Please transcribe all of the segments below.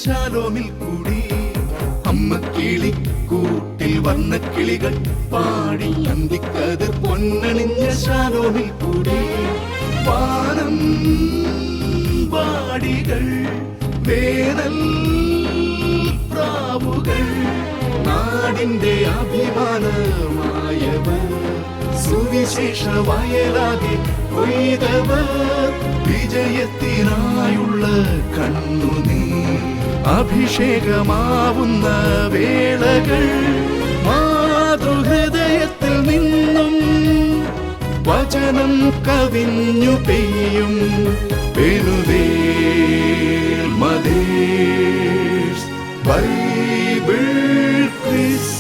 ശാലോമിൽ കൂടി. അമ്മ കിളിക്കൂട്ടിൽ വർണ്ണ കിളികൾ പാടി അന്തിക്കതിർ പൊന്നണിഞ്ഞ ശാലോമിൽ കൂടി. വാനം വാടികൾ വേനൽ പ്രാവുകൾ നാടിന്റെ അഭിമാനമായവർ സുവിശേഷ വയലാകെ കൊയ്തവർ വിജയത്തിനായുള്ള കണ്ണുനീർ അഭിഷേകമാവുന്ന വേളകൾ മാതൃഹൃദയത്തിൽ നിന്നും വചനം കവിഞ്ഞു പെയ്യും പെനുവേൽ മദേഴ്സ് ബൈബിൾ ക്വിസ്.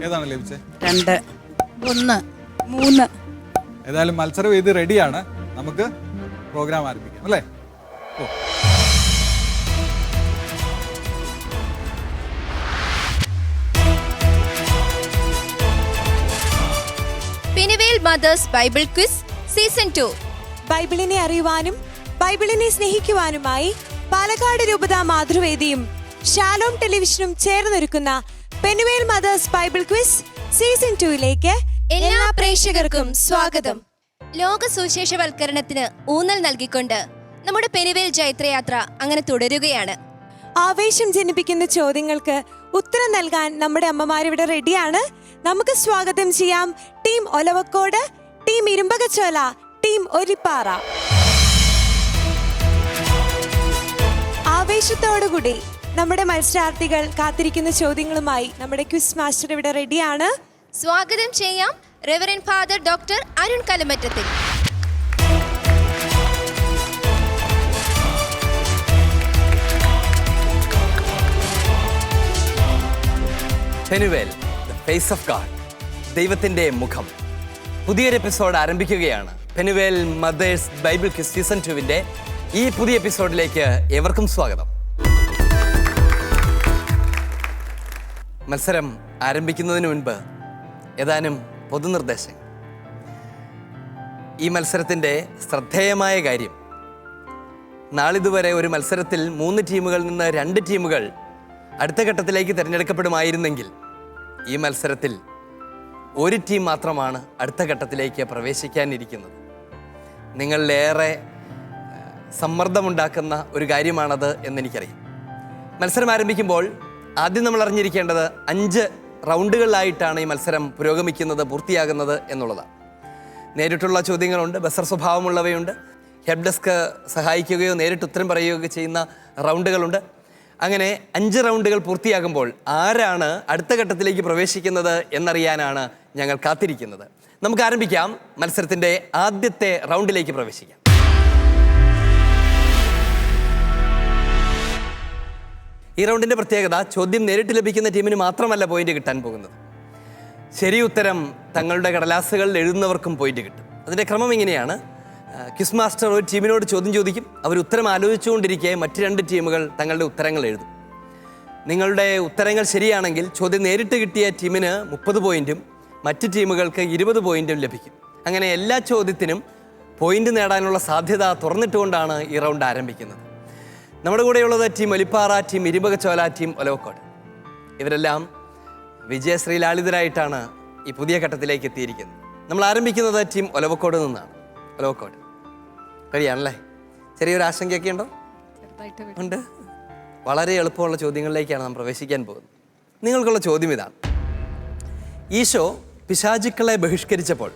ഏതാണ് ലഭിച്ചത്? 2, 1, 3. ഏതായാലും മത്സരം ഇത് റെഡിയാണ്. നമുക്ക് പ്രോഗ്രാം ആരംഭിക്കാം അല്ലേ? ഓ, Penuel mothers Bible quiz season 2. ബൈബിളിനെ അറിയുവാനും ബൈബിളിനെ സ്നേഹിക്കുവാനുമായി പാലക്കാട് രൂപത മാതൃവേദിയും ഷാലോം ടെലിവിഷനും ചേർന്നൊരുക്കുന്ന Penuel mothers Bible quiz season 2ലേക്ക് എല്ലാ പ്രേക്ഷകർക്കും സ്വാഗതം. ലോക സുവിശേഷവൽക്കരണത്തിന് ഊന്നൽ നൽകിക്കൊണ്ട് നമ്മുടെ പെനുവേൽ ജൈത്രയാത്ര അങ്ങനെ തുടരുകയാണ്. ആവേശം ജനിപ്പിക്കുന്ന ചോദ്യങ്ങൾക്ക് ഉത്തരം നൽകാൻ നമ്മുടെ അമ്മമാരിവിടെ റെഡിയാണ്. നമുക്ക് സ്വാഗതം ചെയ്യാം team Olavakkode, team Irumbakachola, team Olippara. ആവേശത്തോടുകൂടി നമ്മുടെ മത്സരാർത്ഥികൾ കാത്തിരിക്കുന്ന ചോദ്യങ്ങളുമായി നമ്മുടെ ക്വിസ് മാസ്റ്റർ ഇവിടെ റെഡിയാണ്. സ്വാഗതം ചെയ്യാം റെവറൻഡ് ഫാദർ ഡോക്ടർ അരുൺ കലമറ്റത്തിൽ. Penuel the face of God, ദൈവത്തിൻ്റെ മുഖം. പുതിയൊരു എപ്പിസോഡ് ആരംഭിക്കുകയാണ്. Penuel mothers Bible quiz season 2വിൻ്റെ ഈ പുതിയ എപ്പിസോഡിലേക്ക് ഏവർക്കും സ്വാഗതം. മത്സരം ആരംഭിക്കുന്നതിന് മുൻപ് ഏതാനും പൊതുനിർദ്ദേശങ്ങൾ. ഈ മത്സരത്തിൻ്റെ ശ്രദ്ധേയമായ കാര്യം, നാളിതുവരെ ഒരു മത്സരത്തിൽ 3 ടീമുകളിൽ നിന്ന് 2 ടീമുകൾ അടുത്ത ഘട്ടത്തിലേക്ക് തിരഞ്ഞെടുക്കപ്പെടുമായിരുന്നെങ്കിൽ ഈ മത്സരത്തിൽ ഒരു ടീം മാത്രമാണ് അടുത്ത ഘട്ടത്തിലേക്ക് പ്രവേശിക്കാനിരിക്കുന്നത്. നിങ്ങളിലേറെ സമ്മർദ്ദമുണ്ടാക്കുന്ന ഒരു കാര്യമാണത് എന്നെനിക്കറിയാം. മത്സരം ആരംഭിക്കുമ്പോൾ ആദ്യം നമ്മൾ അറിഞ്ഞിരിക്കേണ്ടത് 5 റൗണ്ടുകളിലായിട്ടാണ് ഈ മത്സരം പുരോഗമിക്കുന്നത്, പൂർത്തിയാകുന്നത് എന്നുള്ളതാണ്. നേരിട്ടുള്ള ചോദ്യങ്ങളുണ്ട്, ബസർ സ്വഭാവമുള്ളവയുണ്ട്, ഹെൽപ്പ് ഡെസ്ക് സഹായിക്കുകയോ നേരിട്ട് ഉത്തരം പറയുകയോ ചെയ്യുന്ന റൗണ്ടുകളുണ്ട്. അങ്ങനെ 5 റൗണ്ടുകൾ പൂർത്തിയാകുമ്പോൾ ആരാണ് അടുത്ത ഘട്ടത്തിലേക്ക് പ്രവേശിക്കുന്നത് എന്നറിയാനാണ് ഞങ്ങൾ കാത്തിരിക്കുന്നത്. നമുക്ക് ആരംഭിക്കാം. മത്സരത്തിൻ്റെ ആദ്യത്തെ റൗണ്ടിലേക്ക് പ്രവേശിക്കാം. ഈ റൗണ്ടിൻ്റെ പ്രത്യേകത, ചോദ്യം നേരിട്ട് ലഭിക്കുന്ന ടീമിന് മാത്രമല്ല പോയിന്റ് കിട്ടാൻ പോകുന്നത്, ശരി ഉത്തരം തങ്ങളുടെ കടലാസുകളിൽ എഴുതുന്നവർക്കും പോയിന്റ് കിട്ടും. അതിൻ്റെ ക്രമം ഇങ്ങനെയാണ്. ക്വിസ് മാസ്റ്റർ ഒരു ടീമിനോട് ചോദ്യം ചോദിക്കും. അവർ ഉത്തരം ആലോചിച്ചുകൊണ്ടിരിക്കെ മറ്റ് 2 ടീമുകൾ തങ്ങളുടെ ഉത്തരങ്ങൾ എഴുതും. നിങ്ങളുടെ ഉത്തരങ്ങൾ ശരിയാണെങ്കിൽ ചോദ്യം നേരിട്ട് കിട്ടിയ ടീമിന് 30 പോയിന്റും മറ്റ് ടീമുകൾക്ക് 20 പോയിന്റും ലഭിക്കും. അങ്ങനെ എല്ലാ ചോദ്യത്തിനും പോയിന്റ് നേടാനുള്ള സാധ്യത തുറന്നിട്ടുകൊണ്ടാണ് ഈ റൗണ്ട് ആരംഭിക്കുന്നത്. നമ്മുടെ കൂടെയുള്ളത് team Olippara, team Irumbakachola, team Olavakkode. ഇവരെല്ലാം വിജയശ്രീലാളിതരായിട്ടാണ് ഈ പുതിയ ഘട്ടത്തിലേക്ക് എത്തിയിരിക്കുന്നത്. നമ്മൾ ആരംഭിക്കുന്നത് ടീം ഒലവക്കോട് നിന്നാണ്. ഒലവക്കോട് റെഡിയാണല്ലേ? ചെറിയൊരു ആശങ്കയൊക്കെ ഉണ്ടോ? ഉണ്ട്. വളരെ എളുപ്പമുള്ള ചോദ്യങ്ങളിലേക്കാണ് നാം പ്രവേശിക്കാൻ പോകുന്നത്. നിങ്ങൾക്കുള്ള ചോദ്യം ഇതാണ്. ഈശോ പിശാചുക്കളെ ബഹിഷ്കരിച്ചപ്പോൾ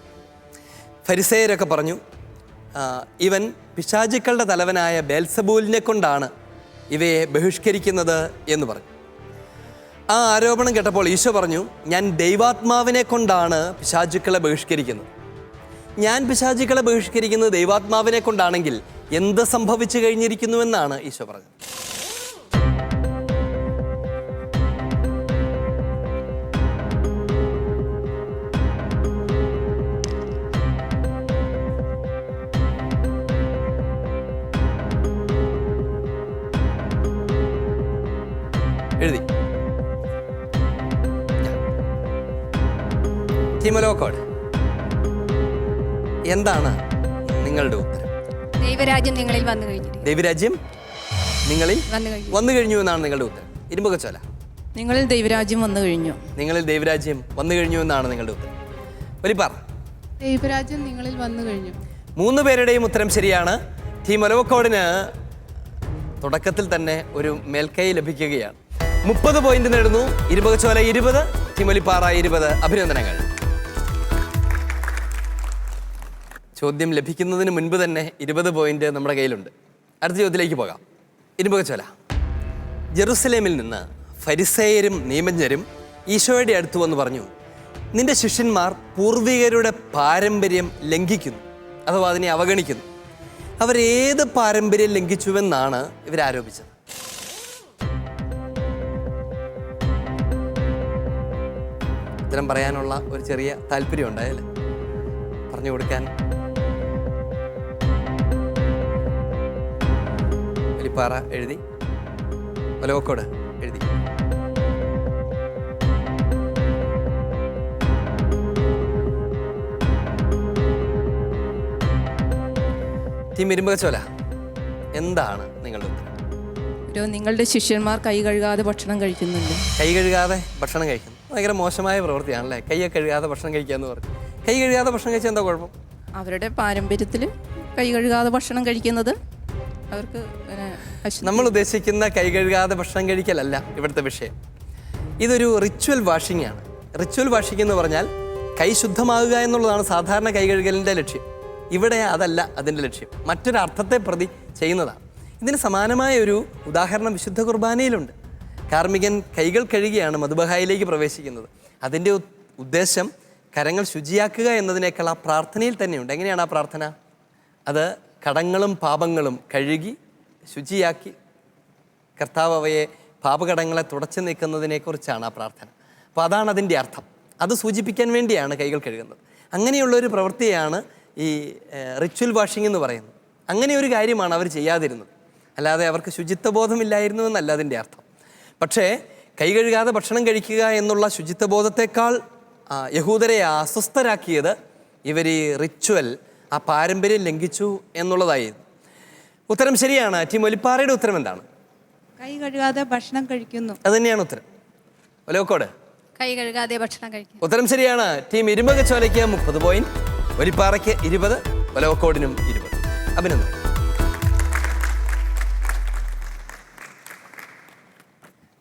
ഫരിസേയരൊക്കെ പറഞ്ഞു, ഇവൻ പിശാചുക്കളുടെ തലവനായ ബേൽസബൂലിനെ കൊണ്ടാണ് ഇവയെ ബഹിഷ്കരിക്കുന്നത് എന്ന് പറഞ്ഞു. ആ ആരോപണം കേട്ടപ്പോൾ ഈശോ പറഞ്ഞു, ഞാൻ ദൈവാത്മാവിനെ കൊണ്ടാണ് പിശാചുക്കളെ ബഹിഷ്കരിക്കുന്നത്. ഞാൻ പിശാചുക്കളെ ബഹിഷ്കരിക്കുന്നത് ദൈവാത്മാവിനെ കൊണ്ടാണെങ്കിൽ എന്ത് സംഭവിച്ചു കഴിഞ്ഞിരിക്കുന്നുവെന്നാണ് ഈശോ പറഞ്ഞത്. എഴുതി. ടീം ഒലവക്കോട്, എന്താണ് നിങ്ങളുടെ ഉത്തരം? ദൈവരാജ്യം നിങ്ങളിൽ വന്നു കഴിഞ്ഞിരിക്കുന്നു. ദൈവരാജ്യം നിങ്ങളിൽ വന്നു കഴിഞ്ഞു. വന്നു കഴിഞ്ഞു എന്നാണ് നിങ്ങളുടെ ഉത്തരം. ഇരുമ്പകച്ചോല, നിങ്ങളിൽ ദൈവരാജ്യം വന്നു കഴിഞ്ഞു. നിങ്ങളിൽ ദൈവരാജ്യം വന്നു കഴിഞ്ഞു എന്നാണ് നിങ്ങളുടെ ഉത്തരം. ഒലിപ്പാറ, ദൈവരാജ്യം നിങ്ങളിൽ വന്നു കഴിഞ്ഞു. 3 പേരുടെയും ഉത്തരം ശരിയാണ്. ടീം ഒലവക്കോടിന് തുടക്കത്തിൽ തന്നെ ഒരു മേൽക്കൈ ലഭിക്കുകയാണ്. 30 പോയിന്റ് നേടുന്നു. ഇരുമ്പകച്ചോല 20, ടീം ഒലിപ്പാറ 20. അഭിനന്ദനങ്ങൾ. ചോദ്യം ലഭിക്കുന്നതിന് മുൻപ് തന്നെ 20 പോയിന്റ് നമ്മുടെ കയ്യിലുണ്ട്. അടുത്ത ചോദ്യത്തിലേക്ക് പോകാം. ഇരുമ്പകച്ചോല, ജെറുസലേമിൽ നിന്ന് ഫരിസേയരും നിയമജ്ഞരും ഈശോയുടെ അടുത്ത് വന്ന് പറഞ്ഞു, നിന്റെ ശിഷ്യന്മാർ പൂർവികരുടെ പാരമ്പര്യം ലംഘിക്കുന്നു, അഥവാ അതിനെ അവഗണിക്കുന്നു. അവരേത് പാരമ്പര്യം ലംഘിച്ചുവെന്നാണ് ഇവരാരോപിച്ചത്? ഉത്തരം പറയാനുള്ള ഒരു ചെറിയ താല്പര്യം ഉണ്ടായല്ലേ പറഞ്ഞു കൊടുക്കാൻ? ഒലിപ്പാറ എഴുതി, ഒലവക്കോട് എഴുതി. ടീം ഇരുമ്പകച്ചോല, എന്താണ് നിങ്ങളുടെ ഉത്തരം? നിങ്ങളുടെ ശിഷ്യന്മാർ കൈ കഴുകാതെ ഭക്ഷണം കഴിക്കുന്നുണ്ട്. കൈ കഴുകാതെ ഭക്ഷണം കഴിക്കുന്നു ഭയങ്കര മോശമായ പ്രവൃത്തിയാണല്ലേ. കൈയൊക്കെ കഴുകാതെ ഭക്ഷണം കഴിക്കുക എന്ന് പറഞ്ഞു. കൈ കഴുകാതെ ഭക്ഷണം കഴിച്ചാൽ എന്താ കുഴപ്പം? അവരുടെ പാരമ്പര്യത്തിൽ കൈ കഴുകാതെ ഭക്ഷണം കഴിക്കുന്നത് അവർക്ക് നമ്മൾ ഉദ്ദേശിക്കുന്ന കൈ കഴുകാതെ ഭക്ഷണം കഴിക്കലല്ല ഇവിടുത്തെ വിഷയം. ഇതൊരു റിച്വൽ വാഷിംഗ് ആണ്. റിച്വൽ വാഷിംഗ് എന്ന് പറഞ്ഞാൽ കൈ ശുദ്ധമാകുക എന്നുള്ളതാണ് സാധാരണ കൈ കഴുകലിൻ്റെ ലക്ഷ്യം. ഇവിടെ അതല്ല അതിൻ്റെ ലക്ഷ്യം, മറ്റൊരർത്ഥത്തെ പ്രതി ചെയ്യുന്നതാണ്. ഇതിന് സമാനമായ ഒരു ഉദാഹരണം വിശുദ്ധ കുർബാനയിലുണ്ട്. കാർമികൻ കൈകൾ കഴുകിയാണ് മധുബഹായിലേക്ക് പ്രവേശിക്കുന്നത്. അതിൻ്റെ ഉദ്ദേശം കരങ്ങൾ ശുചിയാക്കുക എന്നതിനേക്കാൾ ആ പ്രാർത്ഥനയിൽ തന്നെയുണ്ട്. എങ്ങനെയാണ് ആ പ്രാർത്ഥന? അത് കടങ്ങളും പാപങ്ങളും കഴുകി ശുചിയാക്കി കർത്താവ് അവയെ പാപകടങ്ങളെ തുടച്ചു നീക്കുന്നതിനെക്കുറിച്ചാണ് ആ പ്രാർത്ഥന. അപ്പോൾ അതാണ് അതിൻ്റെ അർത്ഥം. അത് സൂചിപ്പിക്കാൻ വേണ്ടിയാണ് കൈകൾ കഴുകുന്നത്. അങ്ങനെയുള്ളൊരു പ്രവൃത്തിയാണ് ഈ റിച്വൽ വാഷിംഗ് എന്ന് പറയുന്നത്. അങ്ങനെ ഒരു കാര്യമാണ് അവർ ചെയ്യാതിരുന്നത്, അല്ലാതെ അവർക്ക് ശുചിത്വബോധമില്ലായിരുന്നു എന്നല്ല അതിൻ്റെ അർത്ഥം. പക്ഷേ കൈ കഴുകാതെ ഭക്ഷണം കഴിക്കുക എന്നുള്ള ശുചിത്വബോധത്തെക്കാൾ യഹൂദരെ അസ്വസ്ഥരാക്കിയത് ഇവർ ഈ റിച്വൽ, ആ പാരമ്പര്യം ലംഘിച്ചു എന്നുള്ളതായിരുന്നു. ഉത്തരം ശരിയാണ്. ടീം ഒലിപ്പാറയുടെ ഉത്തരം എന്താണ്? കൈ കഴുകാതെ ഭക്ഷണം കഴിക്കുന്നു. അത് തന്നെയാണ് ഉത്തരം. ഒലവക്കോട്, കൈ കഴുകാതെ ഭക്ഷണം കഴിക്കുന്നു. ഉത്തരം ശരിയാണ്. ടീം ഇരുമ്പകച്ചോലയ്ക്ക് 30 പോയിന്റ്, ഒലിപ്പാറയ്ക്ക് 20, ഒലവക്കോടിനും 20. അഭിനന്ദനം.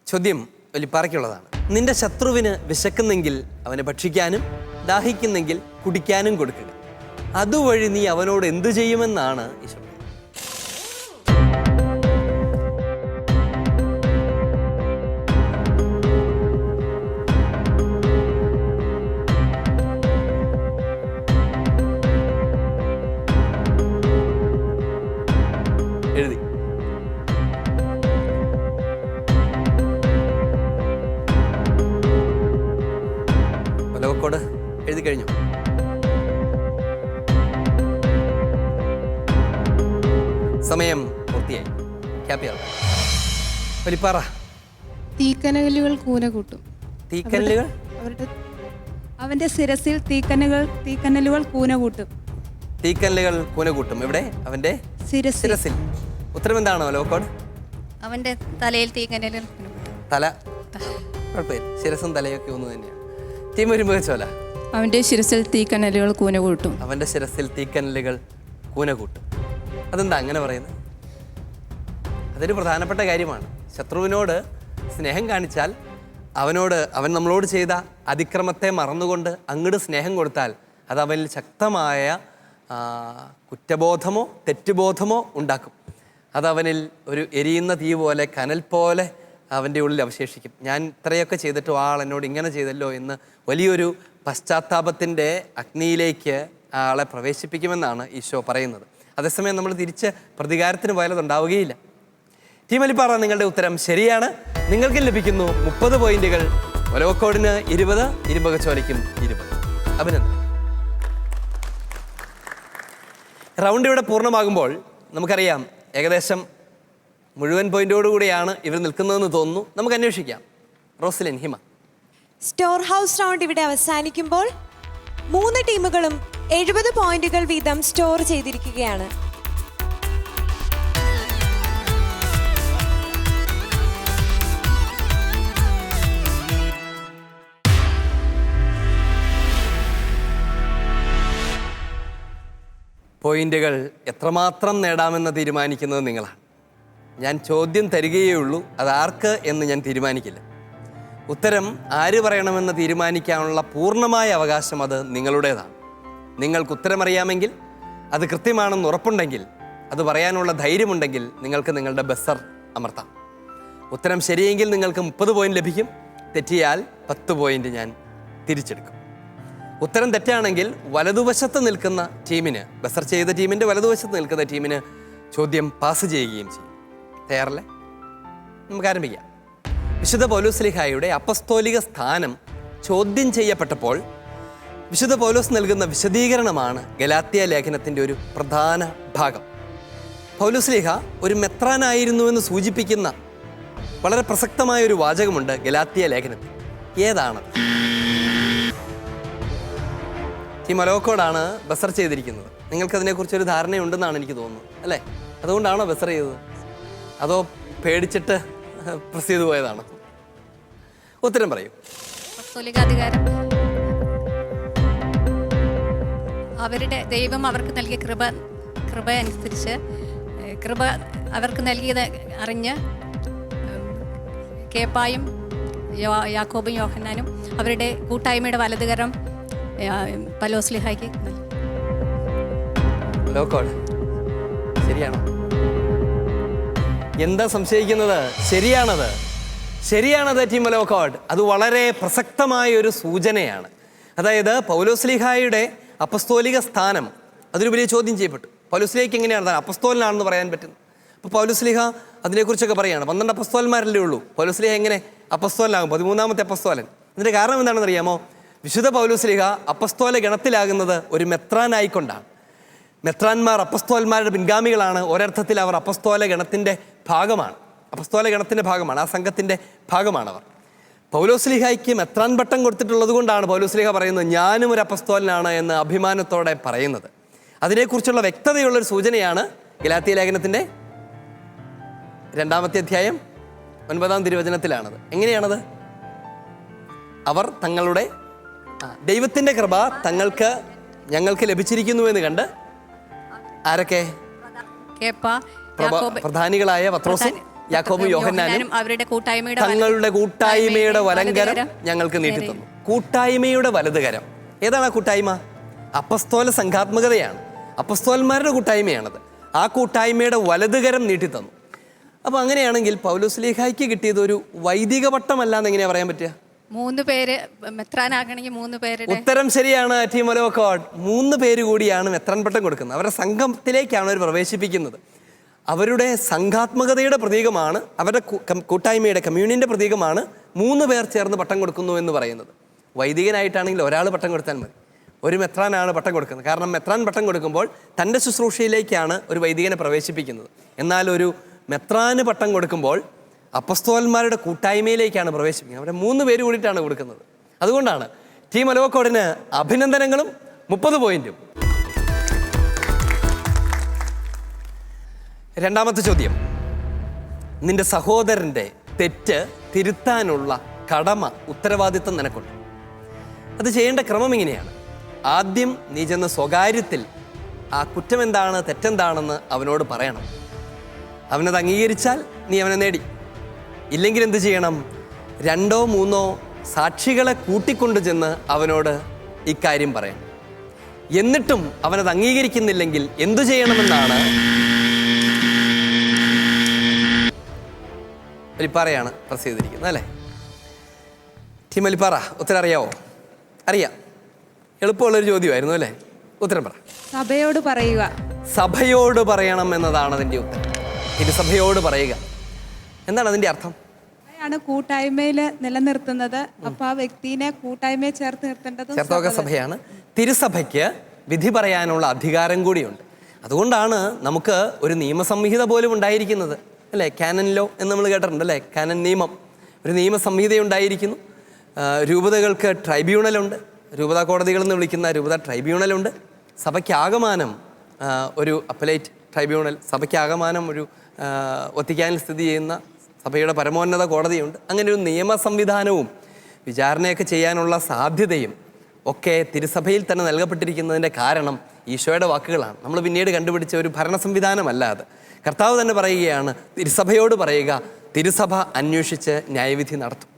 ചോദ്യം ഒലിപ്പാറയ്ക്കുള്ളതാണ്. നിന്റെ ശത്രുവിന് വിശക്കുന്നെങ്കിൽ അവനെ ഭക്ഷിക്കാനും ദാഹിക്കുന്നെങ്കിൽ കുടിക്കാനും കൊടുക്കുക. അതുവഴി നീ അവനോട് എന്തു ചെയ്യുമെന്നാണ് ഈശോ. എഴുതി. ഒലവക്കോട് എഴുതി കഴിഞ്ഞു. സമയം പൂർത്തിയായി. ഒലിപ്പാറ, തീക്കനലുകൾ കൂന കൂട്ടും. തീക്കനലുകൾ അവന്റെ ശിരസിൽ തീക്കനലുകൾ കൂന കൂട്ടും. തീക്കനലുകൾ കൂന കൂട്ടും. ഇവിടെ അവന്റെ ശിരസിൽ. ഉത്തരം എന്താണ് ഒലവക്കോട്? അവന്റെ തലയിൽ തീക്കനലുകൾ. തല കുഴപ്പമില്ല, ശിരസും തലയൊക്കെ ഒന്ന് തന്നെയാണ്. ടീം ഇരുമ്പകച്ചോല, അവന്റെ ശിരസിൽ തീക്കനലുകൾ കൂന കൂട്ടും. അവന്റെ ശിരസിൽ തീക്കനലുകൾ കൂന കൂട്ടും. അതെന്താ അങ്ങനെ പറയുന്നത്? അതൊരു പ്രധാനപ്പെട്ട കാര്യമാണ്. ശത്രുവിനോട് സ്നേഹം കാണിച്ചാൽ അവൻ നമ്മളോട് ചെയ്ത അതിക്രമത്തെ മറന്നുകൊണ്ട് അങ്ങോട്ട് സ്നേഹം കൊടുത്താൽ അത് അവനിൽ ശക്തമായ കുറ്റബോധമോ തെറ്റുബോധമോ ഉണ്ടാക്കും. അതവനിൽ ഒരു എരിയുന്ന തീ പോലെ, കനൽ പോലെ അവൻ്റെ ഉള്ളിൽ അവശേഷിക്കും. ഞാൻ ഇത്രയൊക്കെ ചെയ്തിട്ടും ആൾ എന്നോട് ഇങ്ങനെ ചെയ്തല്ലോ എന്ന് വലിയൊരു പശ്ചാത്താപത്തിൻ്റെ അഗ്നിയിലേക്ക് ആളെ പ്രവേശിപ്പിക്കുമെന്നാണ് ഈശോ പറയുന്നത്. അതേസമയം നമ്മൾ തിരിച്ച് പ്രതികാരത്തിന് പോയാലതുണ്ടാവുകയില്ല. ടീം ഒലിപ്പാറ, നിങ്ങളുടെ ഉത്തരം ശരിയാണ്. നിങ്ങൾക്ക് ലഭിക്കുന്നു 30 പോയിന്റുകൾ. ഒലവക്കോടിന് 20, ഇരുമ്പകച്ചോലയ്ക്കും 20. അഭിനന്ദനം. റൗണ്ട് ഇവിടെ പൂർണ്ണമാകുമ്പോൾ നമുക്കറിയാം ഏകദേശം മുഴുവൻ പോയിന്റോടുകൂടിയാണ് ഇവർ നിൽക്കുന്നതെന്ന് തോന്നുന്നു. നമുക്ക് അന്വേഷിക്കാം. റോസ്ലിൻ, ഹിമ. സ്റ്റോർ ഹൗസ് റൗണ്ട് ഇവിടെ അവസാനിക്കുമ്പോൾ 3 ടീമുകളും 70 പോയിന്റുകൾ വീതം സ്റ്റോർ ചെയ്തിരിക്കുകയാണ്. പോയിന്റുകൾ എത്രമാത്രം നേടാമെന്ന് തീരുമാനിക്കുന്നത് നിങ്ങളാണ്. ഞാൻ ചോദ്യം തരികയേ ഉള്ളൂ, അത് ആർക്ക് എന്ന് ഞാൻ തീരുമാനിക്കില്ല. ഉത്തരം ആര് പറയണമെന്ന് തീരുമാനിക്കാനുള്ള പൂർണ്ണമായ അവകാശം അത് നിങ്ങളുടേതാണ്. നിങ്ങൾക്ക് ഉത്തരമറിയാമെങ്കിൽ, അത് കൃത്യമാണെന്ന് ഉറപ്പുണ്ടെങ്കിൽ, അത് പറയാനുള്ള ധൈര്യമുണ്ടെങ്കിൽ നിങ്ങൾക്ക് നിങ്ങളുടെ ബസർ അമർത്താം. ഉത്തരം ശരിയെങ്കിൽ നിങ്ങൾക്ക് 30 പോയിന്റ് ലഭിക്കും, തെറ്റിയാൽ 10 പോയിന്റ് ഞാൻ തിരിച്ചെടുക്കും. ഉത്തരം തെറ്റാണെങ്കിൽ വലതുവശത്ത് നിൽക്കുന്ന ടീമിന്, ബസർ ചെയ്ത ടീമിൻ്റെ വലതുവശത്ത് നിൽക്കുന്ന ടീമിന് ചോദ്യം പാസ് ചെയ്യുകയും ചെയ്യും. തയ്യാറല്ലേ? നമുക്ക് ആരംഭിക്കാം. വിശുദ്ധ പൗലോസ്ലീഹായുടെ അപ്പസ്തോലിക സ്ഥാനം ചോദ്യം ചെയ്യപ്പെട്ടപ്പോൾ വിശുദ്ധ പൗലോസ് നൽകുന്ന വിശദീകരണമാണ് ഗലാത്യ ലേഖനത്തിൻ്റെ ഒരു പ്രധാന ഭാഗം. പൗലോസ്ലീഹ ഒരു മെത്രാനായിരുന്നുവെന്ന് സൂചിപ്പിക്കുന്ന വളരെ പ്രസക്തമായ ഒരു വാചകമുണ്ട് ഗലാത്യ ലേഖനത്തിൽ. ഏതാണ്? ടീം ഒലവക്കോടാണ് ബസർ ചെയ്തിരിക്കുന്നത്. നിങ്ങൾക്കതിനെക്കുറിച്ചൊരു ധാരണയുണ്ടെന്നാണ് എനിക്ക് തോന്നുന്നത്, അല്ലേ? അതുകൊണ്ടാണോ ബസർ ചെയ്തത്, അതോ പേടിച്ചിട്ട് പ്രസ് ചെയ്തു പോയതാണോ? ഉത്തരം പറയൂ. അധികാരം, അവരുടെ ദൈവം അവർക്ക് നൽകിയ കൃപ അനുസരിച്ച്, കൃപ അവർക്ക് നൽകിയത് അറിഞ്ഞ് കേപ്പായും യാക്കോബും യോഹന്നാനും അവരുടെ കൂട്ടായ്മയുടെ വലതുകരം പൗലോസ്ലീഹായ്ക്ക് ലോക്കോഡ് ശരിയാണോ? എന്താ സംശയിക്കുന്നത്? ശരിയാണത് ടീം ലോക്കോഡ്. അത് വളരെ പ്രസക്തമായ ഒരു സൂചനയാണ്. അതായത് പൗലോസ്ലീഹായുടെ അപ്പസ്തോലിക സ്ഥാനം അതൊരു വലിയ ചോദ്യം ചെയ്യപ്പെട്ടു. പൗലോസ്ലീഹയ്ക്ക് എങ്ങനെയാണ് അപ്പസ്തോലനാണെന്ന് പറയാൻ പറ്റുന്നത്? അപ്പോൾ പൗലോസ്ലീഹ അതിനെക്കുറിച്ചൊക്കെ പറയുകയാണ്. 12 അപ്പസ്തോലന്മാരല്ലേ ഉള്ളൂ. പൗലോസ്ലീഹ എങ്ങനെ അപ്പസ്തോലനാകും? 13ാമത്തെ അപ്പസ്തോലൻ. ഇതിൻ്റെ കാരണം എന്താണെന്ന് അറിയാമോ? വിശുദ്ധ പൗലോസ്ലീഹ അപ്പസ്തോല ഗണത്തിലാകുന്നത് ഒരു മെത്രാനായിക്കൊണ്ടാണ്. മെത്രാന്മാർ അപ്പസ്തോലന്മാരുടെ പിൻഗാമികളാണ്. ഒരർത്ഥത്തിൽ അവർ അപ്പസ്തോല ഗണത്തിൻ്റെ ഭാഗമാണ്. ആ സംഘത്തിൻ്റെ ഭാഗമാണവർ. പൗലോസ്ലീഹായ്ക്ക് മെത്രാൻ പട്ടം കൊടുത്തിട്ടുള്ളത് കൊണ്ടാണ് പൗലോസ്ലീഹ പറയുന്നത് ഞാനും ഒരു അപ്പസ്തോലനാണ് എന്ന് അഭിമാനത്തോടെ പറയുന്നത്. അതിനെക്കുറിച്ചുള്ള വ്യക്തതയുള്ളൊരു സൂചനയാണ് ഗലാത്യ ലേഖനത്തിൻ്റെ 2-ാമത്തെ അധ്യായം 9-ാം തിരുവചനത്തിലാണത്. എങ്ങനെയാണത്? അവർ തങ്ങളുടെ ദൈവത്തിൻ്റെ കൃപ ഞങ്ങൾക്ക് ലഭിച്ചിരിക്കുന്നു എന്ന് കണ്ട് ആരൊക്കെ? പ്രധാനികളായ പത്രോസും യാക്കോബും യോഹന്നാനും തങ്ങളുടെ കൂട്ടായ്മയുടെ വലങ്കരം ഞങ്ങൾക്ക് നീട്ടിത്തന്നു. കൂട്ടായ്മയുടെ വലതുകരം ഏതാണ്? ആ കൂട്ടായ്മ അപ്പസ്തോല സംഘാത്മകതയാണ്. അപ്പസ്തോലന്മാരുടെ കൂട്ടായ്മയാണത്. ആ കൂട്ടായ്മയുടെ വലതുകരം നീട്ടിത്തന്നു. അപ്പോൾ അങ്ങനെയാണെങ്കിൽ പൗലോസ്ലീഹായ്ക്ക് കിട്ടിയത് ഒരു വൈദിക പട്ടമല്ല എന്ന് എങ്ങനെയാ പറയാൻ പറ്റുക? 3 പേര് മെത്രാനാകണമെങ്കിൽ 3 പേരുടെ ഉത്തരം ശരിയാണ് ടീം ഒലവക്കോഡ്. 3 പേര് കൂടിയാണ് മെത്രാൻ പട്ടം കൊടുക്കുന്നത്. അവരുടെ സംഘത്തിലേക്കാണ് അവർ പ്രവേശിപ്പിക്കുന്നത്. അവരുടെ സംഘാത്മകതയുടെ പ്രതീകമാണ്, അവരുടെ കൂട്ടായ്മയുടെ കമ്മ്യൂണിൻ്റെ പ്രതീകമാണ് 3 പേർ ചേർന്ന് പട്ടം കൊടുക്കുന്നു എന്ന് പറയുന്നത്. വൈദികനായിട്ടാണെങ്കിൽ ഒരാൾ പട്ടം കൊടുത്താൽ മതി. ഒരു മെത്രാനാണ് പട്ടം കൊടുക്കുന്നത്. കാരണം മെത്രാൻ പട്ടം കൊടുക്കുമ്പോൾ തൻ്റെ ശുശ്രൂഷയിലേക്കാണ് ഒരു വൈദികനെ പ്രവേശിപ്പിക്കുന്നത്. എന്നാൽ ഒരു മെത്രാന് പട്ടം കൊടുക്കുമ്പോൾ അപ്പസ്തോലന്മാരുടെ കൂട്ടായ്മയിലേക്കാണ് പ്രവേശിപ്പിക്കുന്നത്. അവിടെ 3 പേര് കൂടിയിട്ടാണ് കൊടുക്കുന്നത്. അതുകൊണ്ടാണ് ടീം ഒലവക്കോടിന് അഭിനന്ദനങ്ങളും 30 പോയിന്റും. 2-ാമത്തെ ചോദ്യം. നിന്റെ സഹോദരൻ്റെ തെറ്റ് തിരുത്താനുള്ള കടമ, ഉത്തരവാദിത്വം നിനക്കുണ്ട്. അത് ചെയ്യേണ്ട ക്രമം ഇങ്ങനെയാണ്. ആദ്യം നീ ചെന്ന് സ്വകാര്യത്തിൽ ആ കുറ്റം എന്താണ്, തെറ്റെന്താണെന്ന് അവനോട് പറയണം. അവനത് അംഗീകരിച്ചാൽ നീ അവനെ നേടി. ഇല്ലെങ്കിൽ എന്ത് ചെയ്യണം? 2-3 സാക്ഷികളെ കൂട്ടിക്കൊണ്ടു ചെന്ന് അവനോട് ഇക്കാര്യം പറയണം. എന്നിട്ടും അവനത് അംഗീകരിക്കുന്നില്ലെങ്കിൽ എന്തു ചെയ്യണമെന്നാണ് അലിപ്പാറയാണ് പ്രസ് ചെയ്തിരിക്കുന്നത്, അല്ലേ? ടീം അലിപ്പാറ, ഉത്തരം അറിയാവോ? അറിയാം. എളുപ്പമുള്ളൊരു ചോദ്യമായിരുന്നു, അല്ലേ? ഉത്തരം പറ. സഭയോട് പറയുക. സഭയോട് പറയണം എന്നതാണ് അതിൻ്റെ ഉത്തരം. തിരുസഭയോട് പറയുക. എന്താണ് അതിൻ്റെ അർത്ഥം? ആണ് കൂട്ടായ്മയിൽ നിലനിർത്തുന്നത്. അപ്പൊ ആ വ്യക്തിനെ കൂട്ടായ്മയെ ചേർത്ത് നിർത്തേണ്ടത് ചേർത്തൊക്കെ സഭയാണ്. തിരുസഭയ്ക്ക് വിധി പറയാനുള്ള അധികാരം കൂടിയുണ്ട്. അതുകൊണ്ടാണ് നമുക്ക് ഒരു നിയമസംഹിത പോലും ഉണ്ടായിരിക്കുന്നത്, അല്ലേ? കാനൻ ലോ എന്ന് നമ്മൾ കേട്ടിട്ടുണ്ട്, അല്ലേ? കാനൻ നിയമം, ഒരു നിയമസംഹിത ഉണ്ടായിരിക്കുന്നു. രൂപതകൾക്ക് ട്രൈബ്യൂണലുണ്ട്, രൂപതാ കോടതികൾ എന്ന് വിളിക്കുന്ന രൂപതാ ട്രൈബ്യൂണലുണ്ട്. സഭയ്ക്കാകമാനം ഒരു അപ്പലേറ്റ് ട്രൈബ്യൂണൽ, സഭയ്ക്കാകമാനം ഒരു വത്തിക്കാനിൽ സ്ഥിതി ചെയ്യുന്ന സഭയുടെ പരമോന്നത കോടതിയുണ്ട്. അങ്ങനെ ഒരു നിയമ സംവിധാനവും വിചാരണയൊക്കെ ചെയ്യാനുള്ള സാധ്യതയും ഒക്കെ തിരുസഭയിൽ തന്നെ നൽകപ്പെട്ടിരിക്കുന്നതിൻ്റെ കാരണം ഈശോയുടെ വാക്കുകളാണ്. നമ്മൾ പിന്നീട് കണ്ടുപിടിച്ച ഒരു ഭരണ സംവിധാനമല്ല അത്. കർത്താവ് തന്നെ പറയുകയാണ്, തിരുസഭയോട് പറയുക, തിരുസഭ അന്വേഷിച്ച് ന്യായവിധി നടത്തും.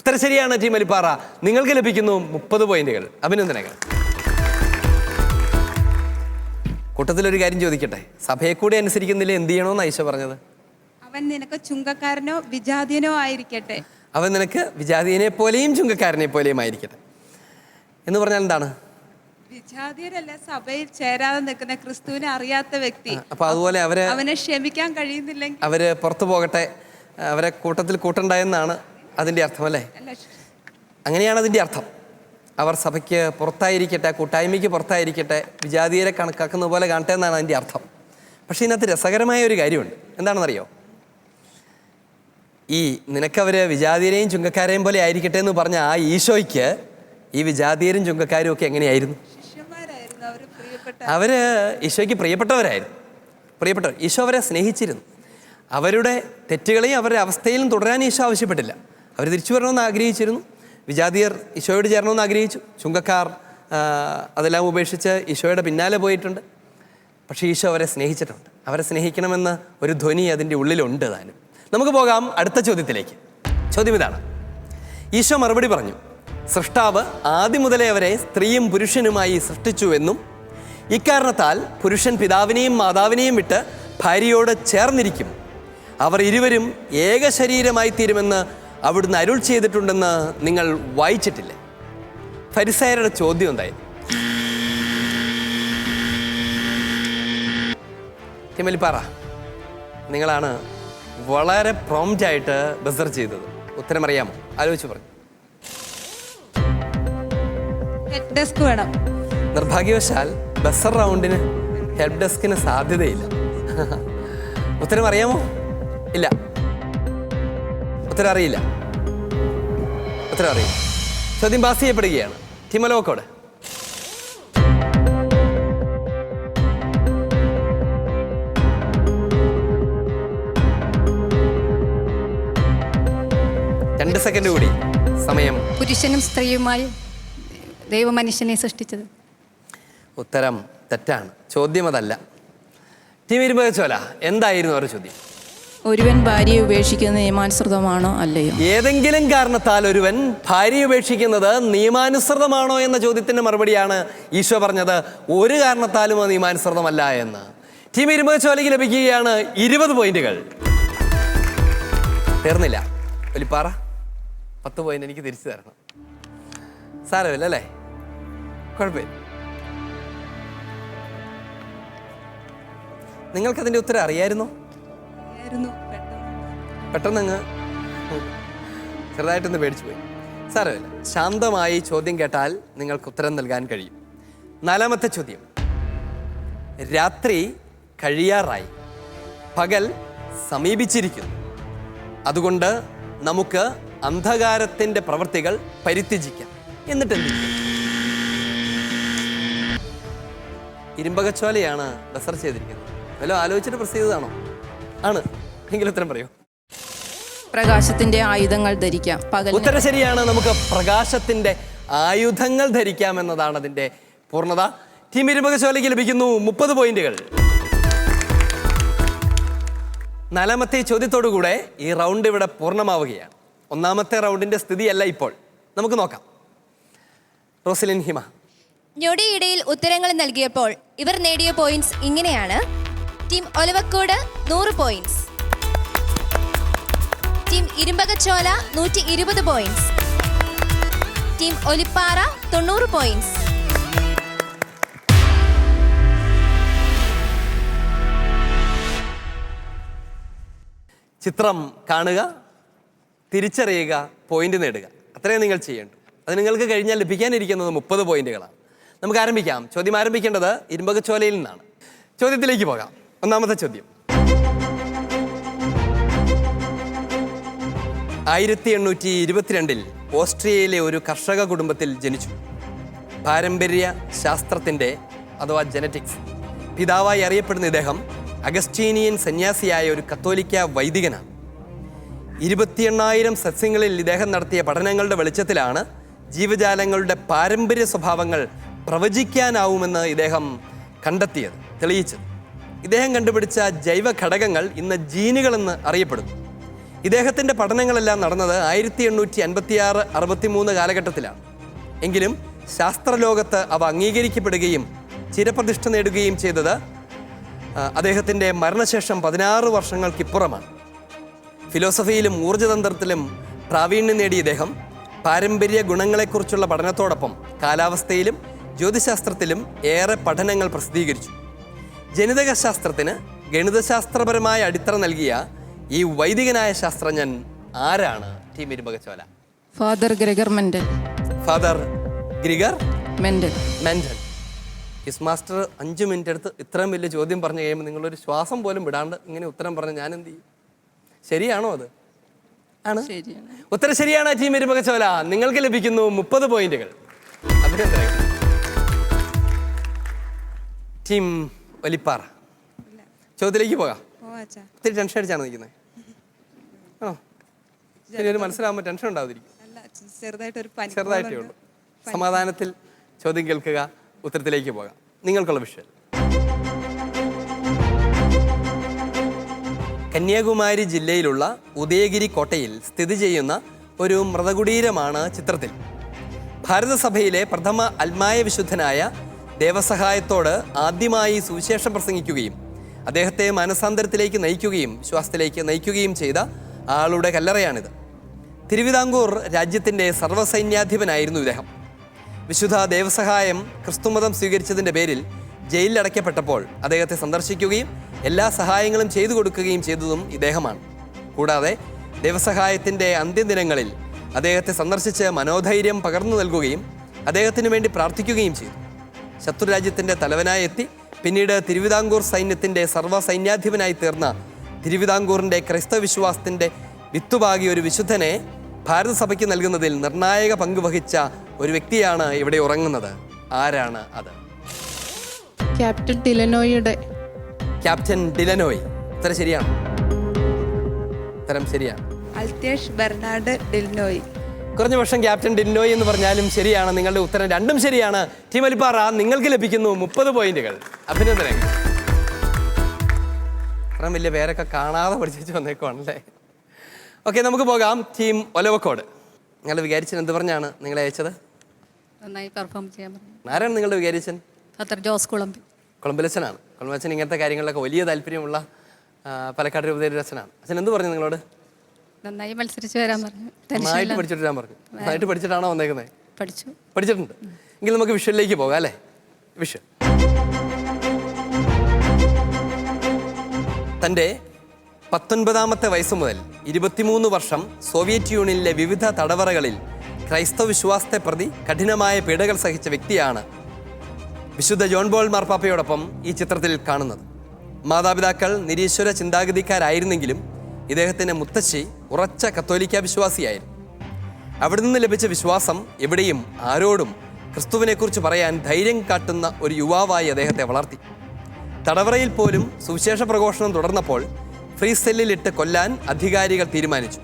ഉത്തരം ശരിയാണ് ടീം ഒലിപ്പാറ. നിങ്ങൾക്ക് ലഭിക്കുന്നു 30 പോയിന്റുകൾ. അഭിനന്ദനങ്ങൾ. കൂട്ടത്തിലൊരു കാര്യം ചോദിക്കട്ടെ, സഭയെ കൂടി അനുസരിക്കുന്നില്ല എന്ത് ചെയ്യണമെന്ന് ഈശോ പറഞ്ഞത്? അവൻ നിനക്ക് ചുങ്കക്കാരനോ വിജാതീയനോ ആയിരിക്കട്ടെ. അവൻ നിനക്ക് വിജാതീയനെ പോലെയും ചുങ്കക്കാരനെ പോലെയും ആയിരിക്കട്ടെ എന്ന് പറഞ്ഞാൽ എന്താണ്? വിജാതീയരല്ല, സഭയിൽ ചേരാതെ നിൽക്കുന്ന ക്രിസ്തുവിനെ അറിയാത്ത വ്യക്തി. അപ്പൊ അതുപോലെ അവനെ ക്ഷമിക്കാൻ കഴിയുന്നില്ലെങ്കിൽ അവര് പുറത്തു പോകട്ടെ, അവരെ കൂട്ടത്തിൽ കൂട്ടണ്ട എന്നാണ് അതിന്റെ അർത്ഥം അല്ലേ? അങ്ങനെയാണ് അതിന്റെ അർത്ഥം. അവർ സഭയ്ക്ക് പുറത്തായിരിക്കട്ടെ, കൂട്ടായ്മയ്ക്ക് പുറത്തായിരിക്കട്ടെ, വിജാതീയരെ കണക്കാക്കുന്ന പോലെ കാണട്ടെ എന്നാണ് അതിന്റെ അർത്ഥം. പക്ഷെ ഇതിനകത്ത് രസകരമായ ഒരു കാര്യമുണ്ട്. എന്താണെന്നറിയോ? ഈ നിനക്കവര് വിജാതീയരെയും ചുങ്കക്കാരെയും പോലെ ആയിരിക്കട്ടെ എന്ന് പറഞ്ഞ ആ ഈശോയ്ക്ക് ഈ വിജാതീയരും ചുങ്കക്കാരും ഒക്കെ എങ്ങനെയായിരുന്നു? അവര് ഈശോയ്ക്ക് പ്രിയപ്പെട്ടവർ. ഈശോ അവരെ സ്നേഹിച്ചിരുന്നു. അവരുടെ തെറ്റുകളെയും അവരുടെ അവസ്ഥയിലും തുടരാൻ ഈശോ ആവശ്യപ്പെട്ടില്ല. അവർ തിരിച്ചു വരണമെന്ന് ആഗ്രഹിച്ചിരുന്നു. വിജാതീയർ ഈശോയോട് ചേരണമെന്ന് ആഗ്രഹിച്ചു. ചുങ്കക്കാർ അതെല്ലാം ഉപേക്ഷിച്ച് ഈശോയുടെ പിന്നാലെ പോയിട്ടുണ്ട്. പക്ഷേ ഈശോ അവരെ സ്നേഹിച്ചിട്ടുണ്ട്. അവരെ സ്നേഹിക്കണമെന്ന് ഒരു ധ്വനി അതിൻ്റെ ഉള്ളിലുണ്ട് താനും. നമുക്ക് പോകാം അടുത്ത ചോദ്യത്തിലേക്ക്. ചോദ്യം ഇതാണ്. ഈശോ മറുപടി പറഞ്ഞു, സൃഷ്ടാവ് ആദ്യം മുതലേ അവരെ സ്ത്രീയും പുരുഷനുമായി സൃഷ്ടിച്ചുവെന്നും ഇക്കാരണത്താൽ പുരുഷൻ പിതാവിനെയും മാതാവിനെയും വിട്ട് ഭാര്യയോട് ചേർന്നിരിക്കും, അവർ ഇരുവരും ഏക ശരീരമായി തീരുമെന്ന് അവിടുന്ന് അരുൾ ചെയ്തിട്ടുണ്ടെന്ന് നിങ്ങൾ വായിച്ചിട്ടില്ലേ? ഫരിസയരുടെ ചോദ്യം എന്തായിരുന്നു? തിമലിപ്പാറ, നിങ്ങളാണ് വളരെ പ്രോംപ്റ്റായിട്ട് ബസർ ചെയ്തത്. ഉത്തരം അറിയാമോ? ആലോചിച്ച് പറഞ്ഞു. ഹെഡ് ഡെസ്ക് വേണം. നിർഭാഗ്യവശാൽ ബസർ റൗണ്ടിന് ഹെൽപ്പ് ഡെസ്കിന് സാധ്യതയില്ല. ഉത്തരം അറിയാമോ? ഇല്ല. ഉത്തരം അറിയില്ല. ചോദ്യം പാസ് ചെയ്യപ്പെടുകയാണ്. ടീം ഒലവക്കോട്. രണ്ട് സെക്കൻഡ് കൂടി സമയം. പുരുഷനും സ്ത്രീയുമായി ദൈവമനുഷ്യനെ സൃഷ്ടിച്ചത്. ഉത്തരം തെറ്റാണ്. ചോദ്യം അതല്ല. ടീം ഇരുമ്പകച്ചോല, എന്തായിരുന്നു അവരുടെ ചോദ്യം? ഒരുവൻ ഭാര്യയെ ഉപേക്ഷിക്കുന്നത് നിയമാനുസൃതമാണോ അല്ലയോ? ഏതെങ്കിലും കാരണത്താൽ ഒരുവൻ ഭാര്യയെ ഉപേക്ഷിക്കുന്നത് നിയമാനുസൃതമാണോ എന്ന ചോദ്യത്തിന്റെ മറുപടിയാണ് ഈശോ പറഞ്ഞത് ഒരു കാരണത്താലും അത് നിയമാനുസൃതമല്ല എന്ന്. ടീം ഇരുമ്പകച്ചോലയ്ക്ക് ലഭിക്കുകയാണ് 20 പോയിന്റുകൾ. തീർന്നില്ല. ഒലിപ്പാറ 10 പോയിന്റ് എനിക്ക് തിരിച്ചു തരണം. സാരമില്ല അല്ലേ? കുഴപ്പമില്ല. നിങ്ങൾക്കതിൻ്റെ ഉത്തരം അറിയായിരുന്നോ? പെട്ടെന്ന് അങ്ങ് ചെറുതായിട്ടൊന്ന് പേടിച്ചു പോയി. സാരമില്ല. ശാന്തമായി ചോദ്യം കേട്ടാൽ നിങ്ങൾക്ക് ഉത്തരം നൽകാൻ കഴിയും. 4ാമത്തെ ചോദ്യം. രാത്രി കഴിയാറായി, പകൽ സമീപിച്ചിരിക്കുന്നു, അതുകൊണ്ട് നമുക്ക് അന്ധകാരത്തിൻ്റെ പ്രവൃത്തികൾ പരിത്യജിക്കാം. എന്നിട്ട് എന്ത് ചെയ്യും? ഇരുമ്പകച്ചോലയാണ് ബസർ ചെയ്തിരിക്കുന്നത്. വല്ലോ ആലോചിച്ചിട്ട് പ്രസ് ചെയ്തതാണോ? ആണ്. എങ്കിലും ഉത്തരം പറയൂ. പ്രകാശത്തിന്റെ ആയുധങ്ങൾ ധരിക്കാം. ഉത്തരം ശരിയാണ്. നമുക്ക് പ്രകാശത്തിന്റെ ആയുധങ്ങൾ ധരിക്കാം എന്നതാണ് അതിന്റെ പൂർണ്ണത. ടീം ഇരുമ്പകച്ചോലയ്ക്ക് ലഭിക്കുന്നു 30 പോയിന്റുകൾ. 4ാമത്തെ ചോദ്യത്തോടുകൂടെ ഈ റൗണ്ട് ഇവിടെ പൂർണ്ണമാവുകയാണ്. 1ാമത്തെ റൗണ്ടിന്റെ സ്ഥിതിയല്ല ഇപ്പോൾ. നമുക്ക് നോക്കാം. റോസലിൻ ഹിമ. ഞൊടിയിടയിൽ ഉത്തരങ്ങൾ നൽകിയപ്പോൾ ഇവർ നേടിയ പോയിന്റ്സ് ഇങ്ങനെയാണ്. Team Olavakkode 100 points, team Irumbakachola 120 points, team Olippara 90 points. ചിത്രം കാണുക, തിരിച്ചറിയുക, പോയിന്റ് നേടുക. അത്രയും നിങ്ങൾ ചെയ്യേണ്ടു. അത് നിങ്ങൾക്ക് കഴിഞ്ഞാൽ ലഭിക്കാനിരിക്കുന്നത് 30 പോയിന്റുകളാണ്. നമുക്ക് ആരംഭിക്കാം. ചോദ്യം ആരംഭിക്കേണ്ടത് ഇരുമ്പകച്ചോലയിൽ നിന്നാണ്. ചോദ്യത്തിലേക്ക് പോകാം. 1ാമത്തെ ചോദ്യം. 1822 ഓസ്ട്രിയയിലെ ഒരു കർഷക കുടുംബത്തിൽ ജനിച്ചു. പാരമ്പര്യ ശാസ്ത്രത്തിൻ്റെ അഥവാ ജനറ്റിക്സ് പിതാവായി അറിയപ്പെടുന്ന ഇദ്ദേഹം അഗസ്റ്റീനിയൻ സന്യാസിയായ ഒരു കത്തോലിക്ക വൈദികനാണ്. 28,000 സസ്യങ്ങളിൽ ഇദ്ദേഹം നടത്തിയ പഠനങ്ങളുടെ വെളിച്ചത്തിലാണ് ജീവജാലങ്ങളുടെ പാരമ്പര്യ സ്വഭാവങ്ങൾ പ്രവചിക്കാനാവുമെന്ന് ഇദ്ദേഹം തെളിയിച്ചത്. ഇദ്ദേഹം കണ്ടുപിടിച്ച ജൈവ ഘടകങ്ങൾ ഇന്ന് ജീനുകളെന്ന് അറിയപ്പെടുന്നു. ഇദ്ദേഹത്തിൻ്റെ പഠനങ്ങളെല്ലാം നടന്നത് 1856-63 കാലഘട്ടത്തിലാണ്. എങ്കിലും ശാസ്ത്രലോകത്ത് അവ അംഗീകരിക്കപ്പെടുകയും ചിരപ്രതിഷ്ഠ നേടുകയും ചെയ്തത് അദ്ദേഹത്തിൻ്റെ മരണശേഷം 16 വർഷങ്ങൾക്കിപ്പുറമാണ്. ഫിലോസഫിയിലും ഊർജ്ജതന്ത്രത്തിലും പ്രാവീണ്യം നേടിയ ഇദ്ദേഹം പാരമ്പര്യ ഗുണങ്ങളെക്കുറിച്ചുള്ള പഠനത്തോടൊപ്പം കാലാവസ്ഥയിലും ജ്യോതിശാസ്ത്രത്തിലും ഏറെ പഠനങ്ങൾ പ്രസിദ്ധീകരിച്ചു. ജനിതകശാസ്ത്രത്തിന് ഗണിതശാസ്ത്രപരമായ അടിത്തറ നൽകിയ ഈ വൈദികനായ ശാസ്ത്രജ്ഞൻ ആരാണ്? ടീം ഇരുമ്പകച്ചോല. Father Gregor Mendel. Father Gregor Mendel. Mendel. Quiz master 5 minute എടുത്ത് ഇത്രയും വലിയ ചോദ്യം പറഞ്ഞു കഴിയുമ്പോൾ നിങ്ങളൊരു ശ്വാസം പോലും വിടാണ്ട് ഇങ്ങനെ ഉത്തരം പറഞ്ഞ് ഞാൻ എന്ത് ചെയ്യും? ശരിയാണോ? അത് ആണ്. ഉത്തരം ശരിയാണ്. ടീം ഇരുമ്പകച്ചോല, നിങ്ങൾക്ക് ലഭിക്കുന്നു 30 പോയിന്റുകൾ. അഭിനന്ദനങ്ങൾ. ടീം ഒലിപ്പാറ, ചോദ്യത്തിലേക്ക് പോകാം. ഒത്തിരി ടെൻഷൻ അടിച്ചാണ് നിൽക്കുന്നത്. ആണോ? ശരി, ഒരു മനസ്സിലാകുമ്പോൾ ടെൻഷൻ ഉണ്ടാവാതിരിക്കും. ചെറുതായിട്ടേ ഉള്ളൂ. സമാധാനത്തിൽ ചോദ്യം കേൾക്കുക, ഉത്തരത്തിലേക്ക് പോകാം. നിങ്ങൾക്കുള്ള വിഷയം കന്യാകുമാരി ജില്ലയിലുള്ള ഉദയഗിരി കോട്ടയിൽ സ്ഥിതി ചെയ്യുന്ന ഒരു മൃതകുടീരമാണ് ചിത്രത്തിൽ. ഭാരതസഭയിലെ പ്രഥമ അൽമായ വിശുദ്ധനായ ദേവസഹായത്തോട് ആദ്യമായി സുവിശേഷം പ്രസംഗിക്കുകയും അദ്ദേഹത്തെ മാനസാന്തരത്തിലേക്ക് നയിക്കുകയും വിശ്വാസത്തിലേക്ക് നയിക്കുകയും ചെയ്ത ആളുടെ കല്ലറയാണിത്. തിരുവിതാംകൂർ രാജ്യത്തിൻ്റെ സർവ്വസൈന്യാധിപനായിരുന്നു ഇദ്ദേഹം. വിശുദ്ധ ദേവസഹായം ക്രിസ്തുമതം സ്വീകരിച്ചതിൻ്റെ പേരിൽ ജയിലിൽ അടയ്ക്കപ്പെട്ടപ്പോൾ അദ്ദേഹത്തെ സന്ദർശിക്കുകയും എല്ലാ സഹായങ്ങളും ചെയ്തു കൊടുക്കുകയും ചെയ്തതും ഇദ്ദേഹമാണ്. കൂടാതെ ദേവസഹായത്തിൻ്റെ അന്ത്യദിനങ്ങളിൽ അദ്ദേഹത്തെ സന്ദർശിച്ച് മനോധൈര്യം പകർന്നു നൽകുകയും അദ്ദേഹത്തിന് വേണ്ടി പ്രാർത്ഥിക്കുകയും ചെയ്തു. ശത്രുരാജ്യത്തിൻ്റെ തലവനായി എത്തി പിന്നീട് തിരുവിതാംകൂർ സൈന്യത്തിൻ്റെ സർവ്വസൈന്യാധിപനായി തീർന്ന തിരുവിതാംകൂറിൻ്റെ ക്രൈസ്തവ വിശ്വാസത്തിൻ്റെ വിത്തുപാകിയ ഒരു വിശുദ്ധനെ ഭാരതസഭയ്ക്ക് നൽകുന്നതിൽ നിർണായക പങ്ക് വഹിച്ച ഒരു വ്യക്തിയാണ് ഇവിടെ ഉറങ്ങുന്നത്. ആരാണ് അത്? ക്യാപ്റ്റൻ ഡിലനോയുടെ. Captain Delannoy. ഉത്തരം ശരിയാണ്. ഉത്തരം ശരിയാണ്. അൽത്തേഷ് ബെർണാഡ് ഡിൽനോയ്. കുറഞ്ഞ വർഷം ക്യാപ്റ്റൻ ഡിൽനോയ് എന്ന് പറഞ്ഞാലും ശരിയാണ്. നിങ്ങളുടെ ഉത്തരം രണ്ടും ശരിയാണ്. ടീം ഒലിപ്പാറ, നിങ്ങൾക്ക് ലഭിക്കുന്നു 30 പോയിന്റുകൾ. അഭിനന്ദനങ്ങൾ. അത്രയും വലിയ പേരൊക്കെ കാണാതെ പഠിച്ചു വന്നേക്കുവാണല്ലേ. ഓക്കെ, നമുക്ക് പോകാം. ടീം ഒലവക്കോട്, നിങ്ങളുടെ വികാരിച്ചൻ എന്ത് പറഞ്ഞാണ് നിങ്ങളെ അയച്ചത്? നന്നായി പെർഫോം ചെയ്യാൻ പറഞ്ഞു. ആരാണ് നിങ്ങളുടെ വികാരിച്ചൻ? ഫാദർ ജോസ് കുളമ്പി. കുളമ്പിലച്ചനാണ്. കുളമ്പലച്ചൻ ഇങ്ങനത്തെ കാര്യങ്ങളിലൊക്കെ വലിയ താല്പര്യമുള്ള പാലക്കാട് രൂപതയിലച്ഛനാണ്. അച്ഛൻ എന്ത് പറഞ്ഞു നിങ്ങളോട്? നന്നായി മത്സരിച്ച് വരാൻ പറഞ്ഞു. നന്നായിട്ട് പഠിച്ചിട്ട് വരാൻ പറഞ്ഞു. നന്നായിട്ട് പഠിച്ചിട്ടാണോ വന്നേക്കുന്നത്? പഠിച്ചിട്ടുണ്ട്. എങ്കിൽ നമുക്ക് വിഷയത്തിലേക്ക് പോകാം അല്ലേ. വിഷയം തൻ്റെ 19ാമത്തെ വയസ്സ് മുതൽ 23 വർഷം സോവിയറ്റ് യൂണിയനിലെ വിവിധ തടവറകളിൽ ക്രൈസ്തവ വിശ്വാസത്തെ പ്രതി കഠിനമായ പീഡകൾ സഹിച്ച വ്യക്തിയാണ് വിശുദ്ധ ജോൺ ബോൾ മാർപ്പാപ്പയോടൊപ്പം ഈ ചിത്രത്തിൽ കാണുന്നത്. മാതാപിതാക്കൾ നിരീശ്വര ചിന്താഗതിക്കാരായിരുന്നെങ്കിലും ഇദ്ദേഹത്തിൻ്റെ മുത്തശ്ശി ഉറച്ച കത്തോലിക്ക വിശ്വാസിയായിരുന്നു. അവിടെ നിന്ന് ലഭിച്ച വിശ്വാസം എവിടെയും ആരോടും ക്രിസ്തുവിനെക്കുറിച്ച് പറയാൻ ധൈര്യം കാട്ടുന്ന ഒരു യുവാവായി അദ്ദേഹത്തെ വളർത്തി. തടവറയിൽ പോലും സുവിശേഷ പ്രഘോഷണം തുടർന്നപ്പോൾ ഫ്രീ സെല്ലിലിട്ട് കൊല്ലാൻ അധികാരികൾ തീരുമാനിച്ചു.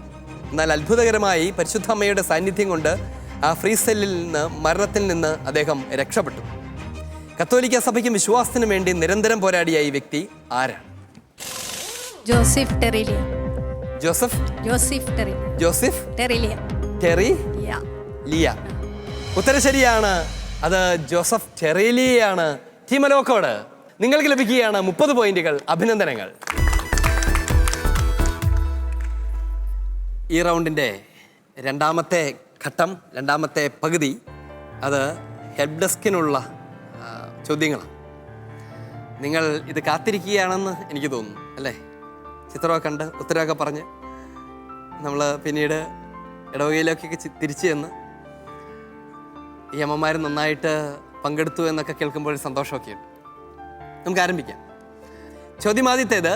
എന്നാൽ അത്ഭുതകരമായി പരിശുദ്ധ അമ്മയുടെ സാന്നിധ്യം കൊണ്ട് ആ ഫ്രീ സെല്ലിൽ നിന്ന് മരണത്തിൽ നിന്ന് അദ്ദേഹം രക്ഷപ്പെട്ടു. കത്തോലിക്ക സഭയ്ക്കും വിശ്വാസത്തിനും വേണ്ടി നിരന്തരം പോരാടിയ ഈ വ്യക്തി ആരാണ്? ജോസഫ് ടെറിലിയ. ജോസഫ് ടെറിലിയ. ടെറിലിയ. ഉത്തരം ശരിയാണ്. അത് ജോസഫ് ടെറിലിയാണ്. ടീം ഒലവക്കോട്, നിങ്ങൾക്ക് ലഭിക്കുകയാണ് 30 പോയിന്റുകൾ. അഭിനന്ദനങ്ങൾ. ഈ റൗണ്ടിൻ്റെ രണ്ടാമത്തെ ഘട്ടം, രണ്ടാമത്തെ പകുതി, അത് ഹെൽപ്പ് ഡെസ്കിനുള്ള ചോദ്യങ്ങളാണ്. നിങ്ങൾ ഇത് കാത്തിരിക്കുകയാണെന്ന് എനിക്ക് തോന്നുന്നു അല്ലേ? ചിത്രമൊക്കെ കണ്ട് ഉത്തരവൊക്കെ പറഞ്ഞ് നമ്മൾ പിന്നീട് ഇടവകയിലേക്കൊക്കെ തിരിച്ചു ചെന്ന് ഈ അമ്മമാർ നന്നായിട്ട് പങ്കെടുത്തു എന്നൊക്കെ കേൾക്കുമ്പോൾ സന്തോഷമൊക്കെയുണ്ട്. നമുക്ക് ആരംഭിക്കാം. ചോദ്യം ആദ്യത്തേത്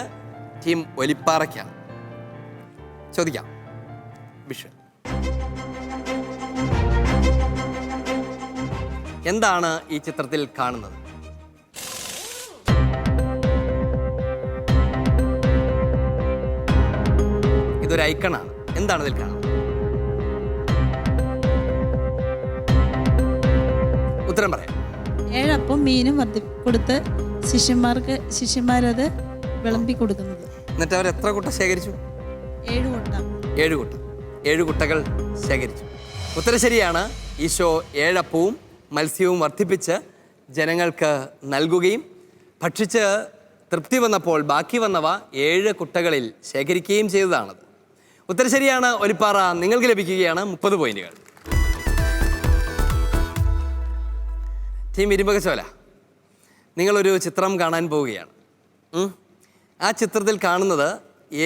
ടീം ഒലിപ്പാറയ്ക്കാണ്. ചോദിക്കാം. വിഷയം എന്താണ് ഈ ചിത്രത്തിൽ കാണുന്നത്? ഇതൊരു ഐക്കണാണ്. എന്താണ് ഇതിൽ കാണുന്നത്? ഉത്തരം പറയാം. 7 അപ്പം മീനും കൊടുത്ത് ശിഷ്യന്മാരത് വിളമ്പി കൊടുക്കുന്നത്. എന്നിട്ട് അവർ എത്ര കുട്ട ശേഖരിച്ചു? 7 കൊട്ട. 7 കുട്ട. 7 കുട്ടകൾ ശേഖരിച്ചു. ഉത്തരം ശരിയാണ്. ഈശോ 7 അപ്പവും മത്സ്യവും വർദ്ധിപ്പിച്ച് ജനങ്ങൾക്ക് നൽകുകയും ഭക്ഷിച്ച് തൃപ്തി വന്നപ്പോൾ ബാക്കി വന്നവ 7 കുട്ടകളിൽ ശേഖരിക്കുകയും ചെയ്തതാണത്. ഉത്തരം ശരിയാണ്. ഒലിപ്പാറ നിങ്ങൾക്ക് ലഭിക്കുകയാണ് 30 പോയിന്റുകൾ. ടീം ഇരുമ്പകച്ചോല, നിങ്ങളൊരു ചിത്രം കാണാൻ പോവുകയാണ്. ആ ചിത്രത്തിൽ കാണുന്നത്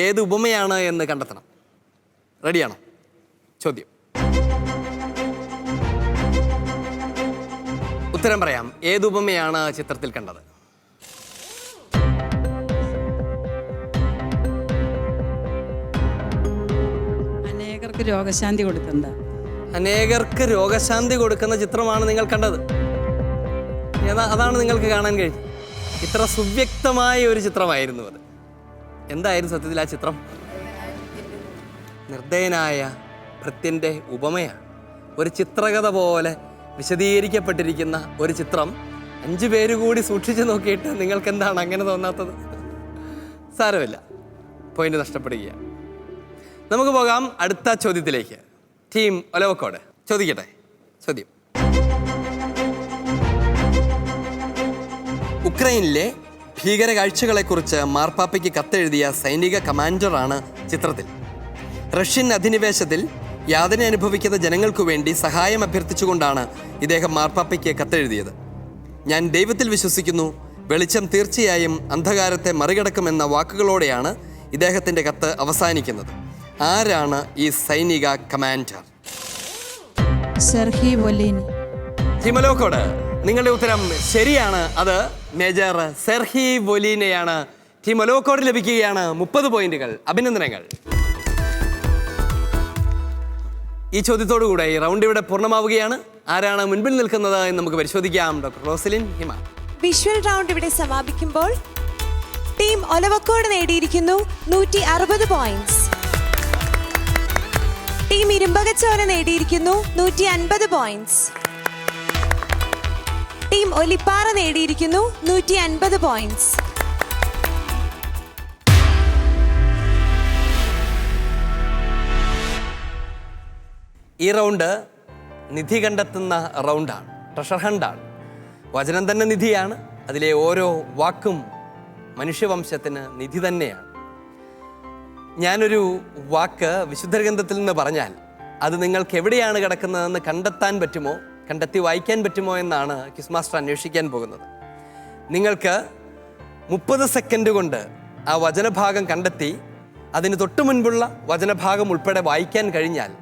ഏത് ഉപമയാണ് എന്ന് കണ്ടെത്തണം. റെഡിയാണോ? ചോദ്യം. ഉത്തരം പറയാം. ഏത് ഉപമയാണ് ചിത്രത്തിൽ കണ്ടത്? അനേകർക്ക് രോഗശാന്തി കൊടുക്കുന്നത്. അനേകർക്ക് രോഗശാന്തി കൊടുക്കുന്ന ചിത്രമാണ് നിങ്ങൾ കണ്ടത്. അതാണ് നിങ്ങൾക്ക് കാണാൻ കഴിഞ്ഞത്. ഇത്ര സുവ്യക്തമായ ഒരു ചിത്രമായിരുന്നു അത്. എന്തായിരുന്നു സത്യത്തിൽ ആ ചിത്രം? നിർദ്ദയനായ ഭൃത്യൻ്റെ ഉപമയാണ്. ഒരു ചിത്രകഥ പോലെ വിശദീകരിക്കപ്പെട്ടിരിക്കുന്ന ഒരു ചിത്രം 5 പേര് കൂടി സൂക്ഷിച്ചു നോക്കിയിട്ട് നിങ്ങൾക്ക് എന്താണ് അങ്ങനെ തോന്നാത്തത്? സാരമില്ല, പോയിന്റ് നഷ്ടപ്പെടുകയാണ്. നമുക്ക് പോകാം അടുത്ത ചോദ്യത്തിലേക്ക്. ടീം ഒലവക്കോട് ചോദിക്കട്ടെ. ചോദ്യം. ഉക്രൈനിലെ ഭീകര കാഴ്ചകളെക്കുറിച്ച് മാർപ്പാപ്പയ്ക്ക് കത്തെഴുതിയ സൈനിക കമാൻഡറാണ് ചിത്രത്തിൽ. റഷ്യൻ അധിനിവേശത്തിൽ യാതന അനുഭവിക്കുന്ന ജനങ്ങൾക്കു വേണ്ടി സഹായം അഭ്യർത്ഥിച്ചുകൊണ്ടാണ് ഇദ്ദേഹം മാർപ്പാപ്പയ്ക്ക് കത്തെഴുതിയത്. ഞാൻ ദൈവത്തിൽ വിശ്വസിക്കുന്നു, വെളിച്ചം തീർച്ചയായും അന്ധകാരത്തെ മറികടക്കുമെന്ന വാക്കുകളോടെയാണ് ഇദ്ദേഹത്തിൻ്റെ കത്ത് അവസാനിക്കുന്നത്. ആരാണ് ഈ സൈനിക കമാൻഡർ? സെർഹി വൊലീനി. ടിമലോക്കോട്, നിങ്ങളുടെ ഉത്തരം ശരിയാണ്. അത് മേജർ സെർഹി വൊലീനയാണ്. ടിമലോക്കോട് ലഭിക്കുകയാണ് 30 പോയിന്റുകൾ. അഭിനന്ദനങ്ങൾ. ഈ ചോദ്യത്തോടുകൂടെ ഈ റൗണ്ട് ഇവിടെ പൂർണ്ണമാവുകയാണ്. ആരാണ് മുൻപിൽ നിൽക്കുന്നത് എന്ന് നമുക്ക് പരിശോധിക്കാം. Doctor Rosalin Hima. Visual round ഇവിടെ സമാപിക്കുമ്പോൾ ടീം ഒലവക്കോട് നേടിയിരിക്കുന്നു 160 പോയിന്റ്സ്. ടീം ഇരുമ്പകച്ചോല നേടിയിരിക്കുന്നു 150 പോയിന്റ്സ്. ടീം ഒലിപ്പാറ നേടിയിരിക്കുന്നു 150 പോയിന്റ്സ്. ഈ റൗണ്ട് നിധി കണ്ടെത്തുന്ന റൗണ്ടാണ്. ട്രഷർ ഹണ്ടാണ്. വചനം തന്നെ നിധിയാണ്. അതിലെ ഓരോ വാക്കും മനുഷ്യവംശത്തിന് നിധി തന്നെയാണ്. ഞാനൊരു വാക്ക് വിശുദ്ധ ഗ്രന്ഥത്തിൽ നിന്ന് പറഞ്ഞാൽ അത് നിങ്ങൾക്ക് എവിടെയാണ് കിടക്കുന്നതെന്ന് കണ്ടെത്താൻ പറ്റുമോ, കണ്ടെത്തി വായിക്കാൻ പറ്റുമോ എന്നാണ് ക്വിസ് മാസ്റ്റർ അന്വേഷിക്കാൻ പോകുന്നത്. നിങ്ങൾക്ക് 30 സെക്കൻഡ് കൊണ്ട് ആ വചനഭാഗം കണ്ടെത്തി അതിന് തൊട്ടു മുൻപുള്ള വചനഭാഗം ഉൾപ്പെടെ വായിക്കാൻ കഴിഞ്ഞാൽ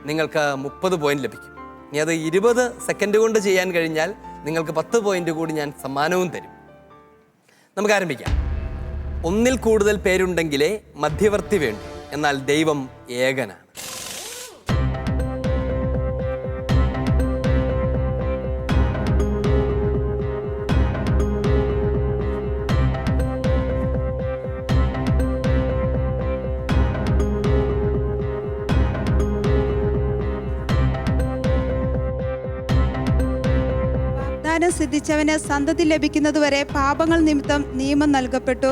നിങ്ങൾക്ക് 30 പോയിന്റ് ലഭിക്കും. ഇനി അത് 20 സെക്കൻഡ് കൊണ്ട് ചെയ്യാൻ കഴിഞ്ഞാൽ നിങ്ങൾക്ക് 10 പോയിന്റ് കൂടി ഞാൻ സമ്മാനവും തരും. നമുക്ക് ആരംഭിക്കാം. ഒന്നിൽ കൂടുതൽ പേരുണ്ടെങ്കിലേ മധ്യവർത്തി വേണ്ടു, എന്നാൽ ദൈവം ഏകനാണ്. സിദ്ധിച്ചവന് സന്തതി ലഭിക്കുന്നതുവരെ പാപങ്ങൾ നിമിത്തം നിയമം നൽകപ്പെട്ടു.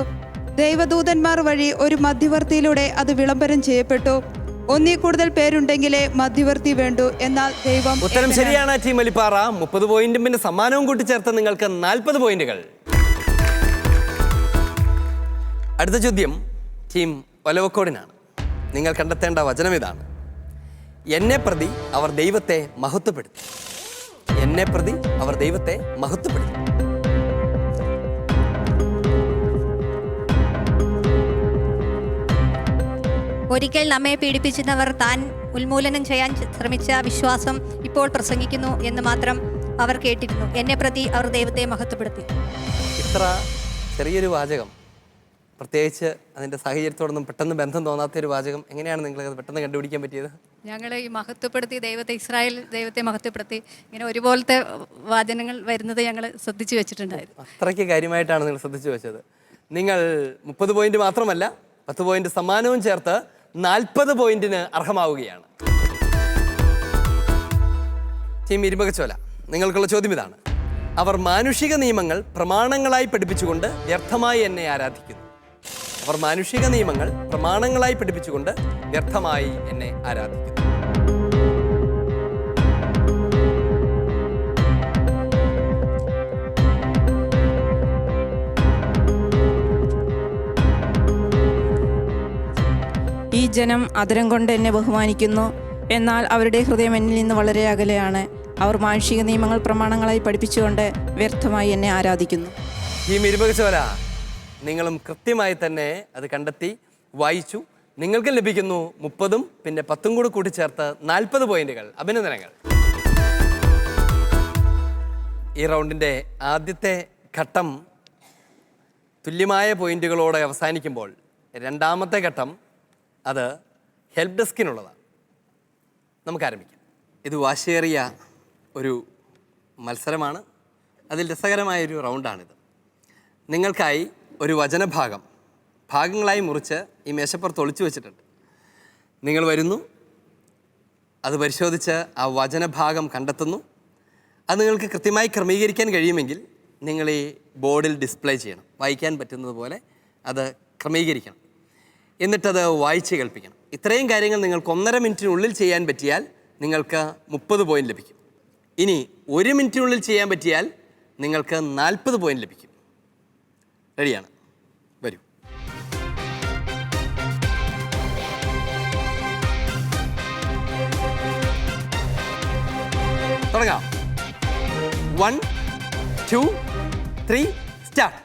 ദൈവദൂതന്മാർ വഴി ഒരു മധ്യവർത്തിയിലൂടെ അത് വിളംബരം ചെയ്യപ്പെട്ടു. ഒന്നിൽ കൂടുതൽ പേരുണ്ടെങ്കിലേ മധ്യവർത്തി വേണ്ടു, എന്നാൽ ദൈവം. ഉത്തരം ശരിയാണ്. ടീം ഒലിപ്പാറ 30 പോയിന്റും പിന്നെ സമ്മാനവും കൂട്ടിച്ചേർത്ത് നിങ്ങൾക്ക് 40 പോയിന്റുകൾ. അടുത്ത ചോദ്യം ടീം ഒലവക്കോടിനാണ്. നിങ്ങൾ കണ്ടെത്തേണ്ട വചനം ഇതാണ്. എന്നെ പ്രതി അവർ ദൈവത്തെ മഹത്വപ്പെടുത്തി. എന്നെ പ്രതി അവർ ദൈവത്തെ മഹത്വപ്പെടുത്തി. ഒരിക്കൽ നമ്മെ പീഡിപ്പിച്ചിരുന്നവർ താൻ ഉന്മൂലനം ചെയ്യാൻ ശ്രമിച്ച വിശ്വാസം ഇപ്പോൾ പ്രസംഗിക്കുന്നു എന്ന് മാത്രം അവർ കേട്ടിരുന്നു. എന്നെ പ്രതി അവർ ദൈവത്തെ മഹത്വപ്പെടുത്തി. ഇത്ര ചെറിയൊരു വാചകം പ്രത്യേകിച്ച് അതിൻ്റെ സാഹചര്യത്തോടൊന്നും പെട്ടെന്ന് ബന്ധം തോന്നാത്തൊരു വാചകം. എങ്ങനെയാണ് നിങ്ങൾക്കത് പെട്ടെന്ന് കണ്ടുപിടിക്കാൻ പറ്റിയത്? ഞങ്ങൾ ഈ മഹത്വപ്പെടുത്തി ഇസ്രായേൽ ദൈവത്തെ മഹത്വപ്പെടുത്തി ഇങ്ങനെ ഒരുപോലത്തെ വാചനങ്ങൾ വരുന്നത് ഞങ്ങൾ ശ്രദ്ധിച്ചു വെച്ചിട്ടുണ്ടായിരുന്നു. അത്രയ്ക്ക് കാര്യമായിട്ടാണ് നിങ്ങൾ ശ്രദ്ധിച്ചു വെച്ചത്. നിങ്ങൾ 30 പോയിന്റ് മാത്രമല്ല 10 പോയിന്റ് സമ്മാനവും ചേർത്ത് 40 പോയിന്റിന് അർഹമാവുകയാണ്. ടീം ഇരുമ്പകച്ചോല, നിങ്ങൾക്കുള്ള ചോദ്യം ഇതാണ്. അവർ മാനുഷിക നിയമങ്ങൾ പ്രമാണങ്ങളായി പഠിപ്പിച്ചുകൊണ്ട് വ്യർത്ഥമായി എന്നെ ആരാധിക്കുന്നു. അവർ മാനുഷിക നിയമങ്ങൾ പ്രമാണങ്ങളായി പഠിപ്പിച്ചുകൊണ്ട് വ്യർത്ഥമായി എന്നെ ആരാധിക്കുന്നു. ഈ ജനം അധരം കൊണ്ട് എന്നെ ബഹുമാനിക്കുന്നു, എന്നാൽ അവരുടെ ഹൃദയം എന്നിൽ നിന്ന് വളരെ അകലെയാണ്. അവർ മാനുഷിക നിയമങ്ങൾ പ്രമാണങ്ങളായി പഠിപ്പിച്ചുകൊണ്ട് വ്യർത്ഥമായി എന്നെ ആരാധിക്കുന്നു. ഈ ഇരുമ്പകച്ചോല, നിങ്ങളും കൃത്യമായി തന്നെ അത് കണ്ടെത്തി വായിച്ചു. നിങ്ങൾക്ക് ലഭിക്കുന്നു 30ഉം പിന്നെ 10ഉം കൂടി കൂട്ടിച്ചേർത്ത് 40 പോയിന്റുകൾ. അഭിനന്ദനങ്ങൾ. ഈ റൗണ്ടിൻ്റെ ആദ്യത്തെ ഘട്ടം തുല്യമായ പോയിന്റുകളോടെ അവസാനിക്കുമ്പോൾ രണ്ടാമത്തെ ഘട്ടം അത് ഹെൽപ്പ് ഡെസ്കിനുള്ളതാണ്. നമുക്ക് ആരംഭിക്കാം. ഇത് വാശിയേറിയ ഒരു മത്സരമാണ്. അതിൽ രസകരമായൊരു റൗണ്ടാണിത്. നിങ്ങൾക്കായി ഒരു വചനഭാഗം ഭാഗങ്ങളായി മുറിച്ച് ഈ മേശപ്പുറത്ത് ഒളിച്ചു വെച്ചിട്ടുണ്ട്. നിങ്ങൾ വരുന്നു, അത് പരിശോധിച്ച് ആ വചനഭാഗം കണ്ടെത്തുന്നു. അത് നിങ്ങൾക്ക് കൃത്യമായി ക്രമീകരിക്കാൻ കഴിയുമെങ്കിൽ നിങ്ങൾ ഈ ബോർഡിൽ ഡിസ്പ്ലേ ചെയ്യണം. വായിക്കാൻ പറ്റുന്നത് പോലെ അത് ക്രമീകരിക്കണം. എന്നിട്ടത് വായിച്ച് കേൾപ്പിക്കണം. ഇത്രയും കാര്യങ്ങൾ നിങ്ങൾക്ക് 1.5 മിനിറ്റിനുള്ളിൽ ചെയ്യാൻ പറ്റിയാൽ നിങ്ങൾക്ക് 30 പോയിന്റ് ലഭിക്കും. ഇനി 1 മിനിറ്റിനുള്ളിൽ ചെയ്യാൻ പറ്റിയാൽ നിങ്ങൾക്ക് 40 പോയിന്റ് ലഭിക്കും. റെഡിയാണ്? വരൂ. തുടങ്ങാം. 1, 2, 3 സ്റ്റാർട്ട്.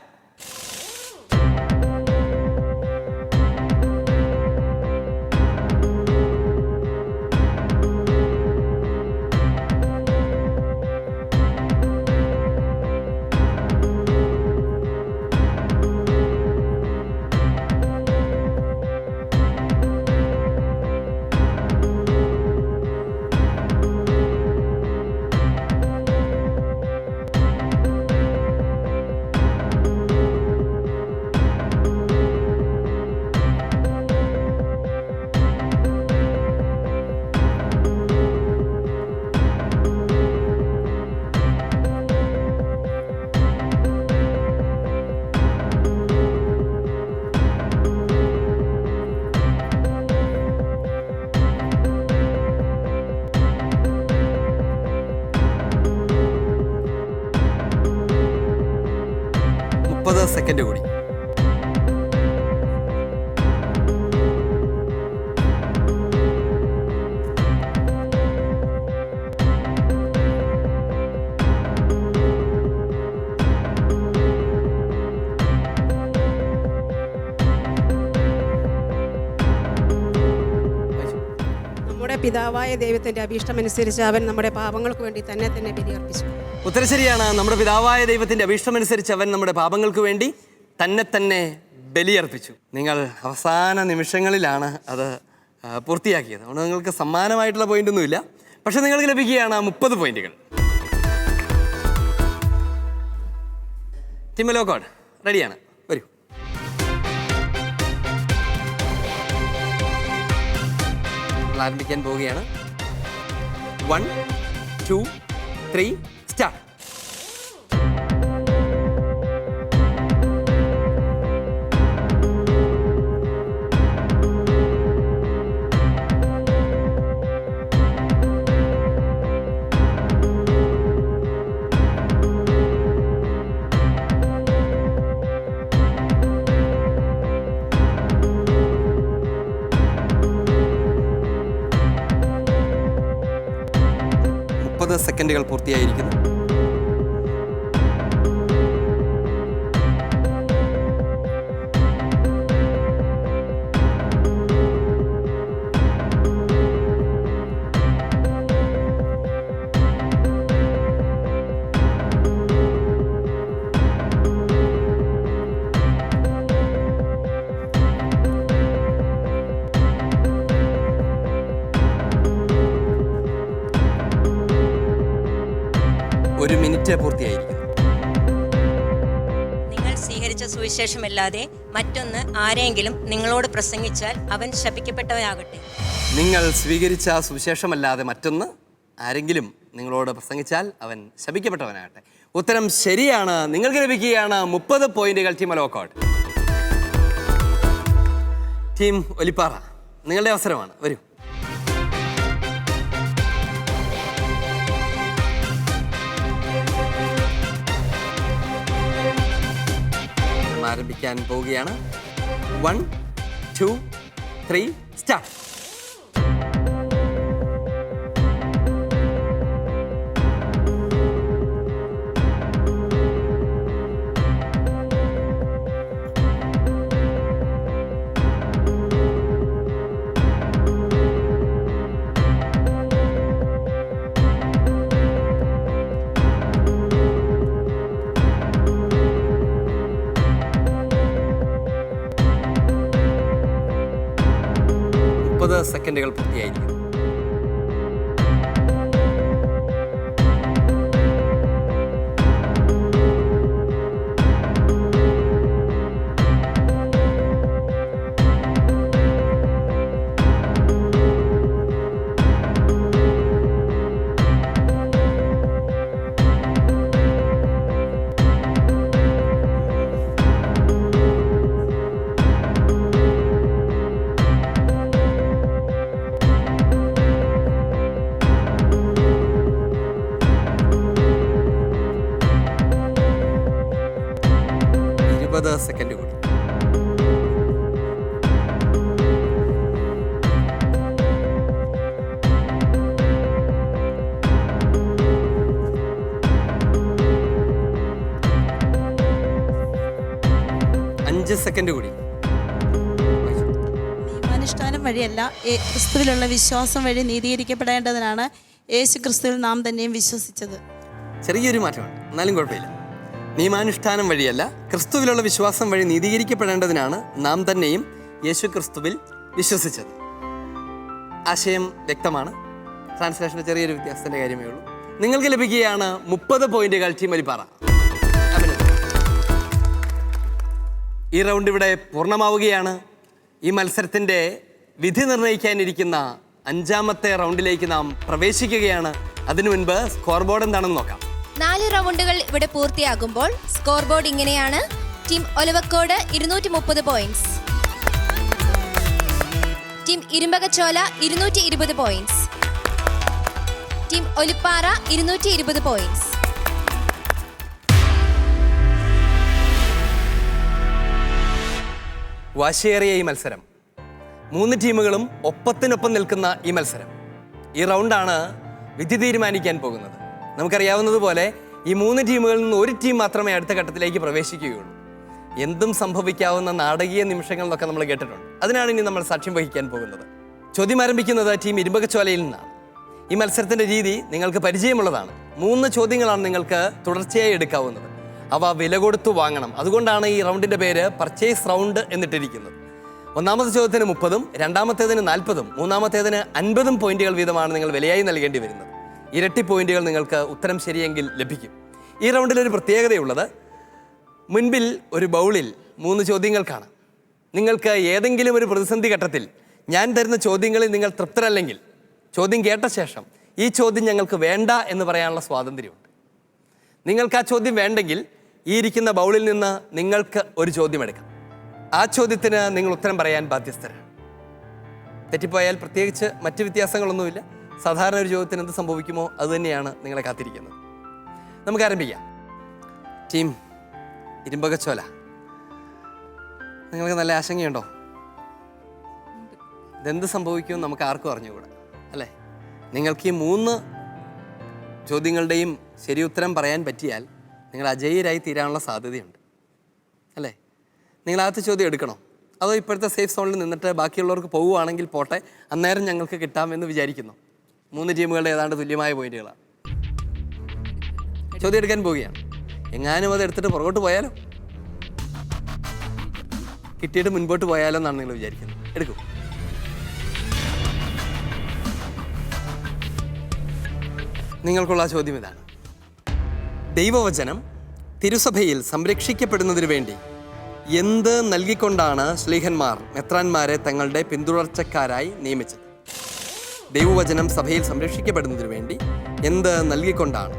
സെക്കൻഡ് കൂടി. നമ്മുടെ പിതാവായ ദൈവത്തിന്റെ അഭീഷ്ടമനുസരിച്ച് അവൻ നമ്മുടെ പാപങ്ങൾക്ക് വേണ്ടി തന്നെ ബലിയർപ്പിച്ചു. ഉത്തരം ശരിയാണ്. നമ്മുടെ പിതാവായ ദൈവത്തിന്റെ അഭീഷ്ടമനുസരിച്ച് അവൻ നമ്മുടെ പാപങ്ങൾക്ക് വേണ്ടി തന്നെ ബലിയർപ്പിച്ചു. നിങ്ങൾ അവസാന നിമിഷങ്ങളിലാണ് അത് പൂർത്തിയാക്കിയത്. അതുകൊണ്ട് നിങ്ങൾക്ക് സമ്മാനമായിട്ടുള്ള പോയിന്റൊന്നുമില്ല. പക്ഷെ നിങ്ങൾക്ക് ലഭിക്കുകയാണ് 30 പോയിന്റുകൾ. ടീം ഒലവക്കോട് റെഡിയാണ്? വരൂ. ആരംഭിക്കാൻ പോവുകയാണ്. 1, 2, 3 സ്റ്റാർട്ട്. സെക്കൻഡുകൾ പൂർത്തിയായിരിക്കുന്നു. 1 മിനിറ്റ് പൂർത്തിയായിരിക്കുന്നു. നിങ്ങൾ സ്വീകരിച്ച സുവിശേഷമല്ലാതെ മറ്റൊന്ന് ആരെങ്കിലും നിങ്ങളോട് പ്രസംഗിച്ചാൽ അവൻ ശപിക്കപ്പെട്ടവനാകട്ടെ. നിങ്ങൾ സ്വീകരിച്ച സുവിശേഷമല്ലാതെ മറ്റൊന്ന് ആരെങ്കിലും നിങ്ങളോട് പ്രസംഗിച്ചാൽ അവൻ ശപിക്കപ്പെട്ടവനാകട്ടെ. ഉത്തരം ശരിയാണ്. നിങ്ങൾക്ക് ലഭിക്കുകയാണ് 30 പോയിന്റുകൾ. ടീം ഒലവക്കോട്. ടീം ഒലിപ്പാറ, നിങ്ങളുടെ അവസരമാണ്. വരൂ. ആരംഭിക്കാൻ പോവുകയാണ്. 1 2 3 സ്റ്റാർട്ട്. സെക്കൻഡുകൾ പൂർത്തിയായിരിക്കും. സെക്കൻഡ് കൂടി. സെക്കൻഡ് കൂടി. നിയമാനുഷ്ഠാനം വഴിയല്ല, ക്രിസ്തുവിലുള്ള വിശ്വാസം വഴി നീതീകരിക്കപ്പെടേണ്ടതിനാണ് യേശു ക്രിസ്തുവിൽ നാം തന്നെയും വിശ്വസിച്ചത്. ചെറിയൊരു മാറ്റമാണ്, എന്നാലും കുഴപ്പമില്ല. നിയമാനുഷ്ഠാനം വഴിയല്ല, ക്രിസ്തുവിലുള്ള വിശ്വാസം വഴി നീതീകരിക്കപ്പെടേണ്ടതിനാണ് നാം തന്നെയും യേശു ക്രിസ്തുവിൽ വിശ്വസിച്ചത്. ആശയം വ്യക്തമാണ്. ട്രാൻസ്ലേഷൻ്റെ ചെറിയൊരു വ്യത്യാസത്തിൻ്റെ കാര്യമേ ഉള്ളൂ. നിങ്ങൾക്ക് ലഭിക്കുകയാണ് 30 പോയിന്റുകൾ. ടീം ഒലിപ്പാറ. ഈ റൗണ്ട് ഇവിടെ പൂർണ്ണമാവുകയാണ്. ഈ മത്സരത്തിൻ്റെ വിധി നിർണ്ണയിക്കാനിരിക്കുന്ന 5ാമത്തെ റൗണ്ടിലേക്ക് നാം പ്രവേശിക്കുകയാണ്. അതിനു മുൻപ് സ്കോർ ബോർഡ് എന്താണെന്ന് നോക്കാം. 4 റൗണ്ടുകൾ ഇവിടെ പൂർത്തിയാകുമ്പോൾ സ്കോർ ബോർഡ് ഇങ്ങനെയാണ്. Team Olavakkode 230 points, team Irumbakachola 220 points, team Olippara 220 points. വാശിയേറിയ ഈ മത്സരം, 3 ടീമുകളും ഒപ്പത്തിനൊപ്പം നിൽക്കുന്ന ഈ മത്സരം, ഈ റൗണ്ടാണ് വിധി തീരുമാനിക്കാൻ പോകുന്നത്. നമുക്കറിയാവുന്നതുപോലെ ഈ 3 ടീമുകളിൽ നിന്ന് ഒരു ടീം മാത്രമേ അടുത്ത ഘട്ടത്തിലേക്ക് പ്രവേശിക്കുകയുള്ളൂ. എന്തും സംഭവിക്കാവുന്ന നാടകീയ നിമിഷങ്ങൾ എന്നൊക്കെ നമ്മൾ കേട്ടിട്ടുണ്ട്. അതിനാണ് ഇനി നമ്മൾ സാക്ഷ്യം വഹിക്കാൻ പോകുന്നത്. ചോദ്യം ആരംഭിക്കുന്നത് ടീം ഇരുമ്പകച്ചോലയിൽ നിന്നാണ്. ഈ മത്സരത്തിൻ്റെ രീതി നിങ്ങൾക്ക് പരിചയമുള്ളതാണ്. 3 ചോദ്യങ്ങളാണ് നിങ്ങൾക്ക് തുടർച്ചയായി എടുക്കാവുന്നത്. അവ വില കൊടുത്തു വാങ്ങണം. അതുകൊണ്ടാണ് ഈ റൗണ്ടിൻ്റെ പേര് പർച്ചേസ് റൗണ്ട് എന്നിട്ടിരിക്കുന്നത്. 1ാമത്തെ ചോദ്യത്തിന് 30ഉം 2ാമത്തേതിന് 40ഉം 3ാമത്തേതിന് 50ഉം പോയിന്റുകൾ വീതമാണ് നിങ്ങൾ വിലയായി നൽകേണ്ടി വരുന്നത്. ഇരട്ടി പോയിന്റുകൾ നിങ്ങൾക്ക് ഉത്തരം ശരിയെങ്കിൽ ലഭിക്കും. ഈ റൗണ്ടിൽ ഒരു പ്രത്യേകതയുള്ളത്, മുൻപിൽ ഒരു ബൗളിൽ 3 ചോദ്യങ്ങൾ കാണാം. നിങ്ങൾക്ക് ഏതെങ്കിലും ഒരു പ്രതിസന്ധി ഘട്ടത്തിൽ ഞാൻ തരുന്ന ചോദ്യങ്ങളിൽ നിങ്ങൾ തൃപ്തരല്ലെങ്കിൽ ചോദ്യം കേട്ട ശേഷം ഈ ചോദ്യം ഞങ്ങൾക്ക് വേണ്ട എന്ന് പറയാനുള്ള സ്വാതന്ത്ര്യമുണ്ട്. നിങ്ങൾക്ക് ആ ചോദ്യം വേണ്ടെങ്കിൽ ഈ ഇരിക്കുന്ന ബൗളിൽ നിന്ന് നിങ്ങൾക്ക് ഒരു ചോദ്യം എടുക്കാം. ആ ചോദ്യത്തിന് നിങ്ങൾ ഉത്തരം പറയാൻ ബാധ്യസ്ഥരാണ്. തെറ്റിപ്പോയാൽ പ്രത്യേകിച്ച് മറ്റ് വ്യത്യാസങ്ങളൊന്നുമില്ല. സാധാരണ ഒരു ചോദ്യത്തിന് എന്ത് സംഭവിക്കുമോ അതുതന്നെയാണ് നിങ്ങളെ കാത്തിരിക്കുന്നത്. നമുക്ക് ആരംഭിക്കാം. ടീം ഇരുമ്പകച്ചോല, നിങ്ങൾക്ക് നല്ല ആശങ്കയുണ്ടോ? ഇതെന്ത് സംഭവിക്കുമെന്ന് നമുക്ക് ആർക്കും അറിഞ്ഞുകൂടാ, അല്ലേ? നിങ്ങൾക്ക് ഈ 3 ചോദ്യങ്ങളുടെയും ശരി ഉത്തരം പറയാൻ പറ്റിയാൽ നിങ്ങൾ അജയ്യരായി തീരാനുള്ള സാധ്യതയുണ്ട്, അല്ലേ? നിങ്ങൾ ആദ്യത്തെ ചോദ്യം എടുക്കണോ, അതോ ഇപ്പോഴത്തെ സേഫ് സോണിൽ നിന്നിട്ട് ബാക്കിയുള്ളവർക്ക് പോവുകയാണെങ്കിൽ പോട്ടെ, അന്നേരം ഞങ്ങൾക്ക് കിട്ടാമെന്ന് വിചാരിക്കുന്നു? 3 ടീമുകളുടെ ഏതാണ്ട് തുല്യമായ പോയിന്റുകളാണ്. ചോദ്യം എടുക്കാൻ പോവുകയാണ്. എങ്ങാനും അത് എടുത്തിട്ട് പുറകോട്ട് പോയാലോ, കിട്ടിയിട്ട് മുൻപോട്ട് പോയാലോ എന്നാണ് നിങ്ങൾ വിചാരിക്കുന്നത്. എടുക്കൂ. നിങ്ങൾക്കുള്ള ചോദ്യം ഇതാണ്. ദൈവവചനം തിരുസഭയിൽ സംരക്ഷിക്കപ്പെടുന്നതിനു വേണ്ടി എന്ത് നൽകിക്കൊണ്ടാണ് ശ്ലീഹന്മാർ മെത്രാന്മാരെ തങ്ങളുടെ പിന്തുടർച്ചക്കാരായി നിയമിച്ചത്? ദൈവവചനം സഭയിൽ സംരക്ഷിക്കപ്പെടുന്നതിനു വേണ്ടി എന്ത് നൽകിക്കൊണ്ടാണ്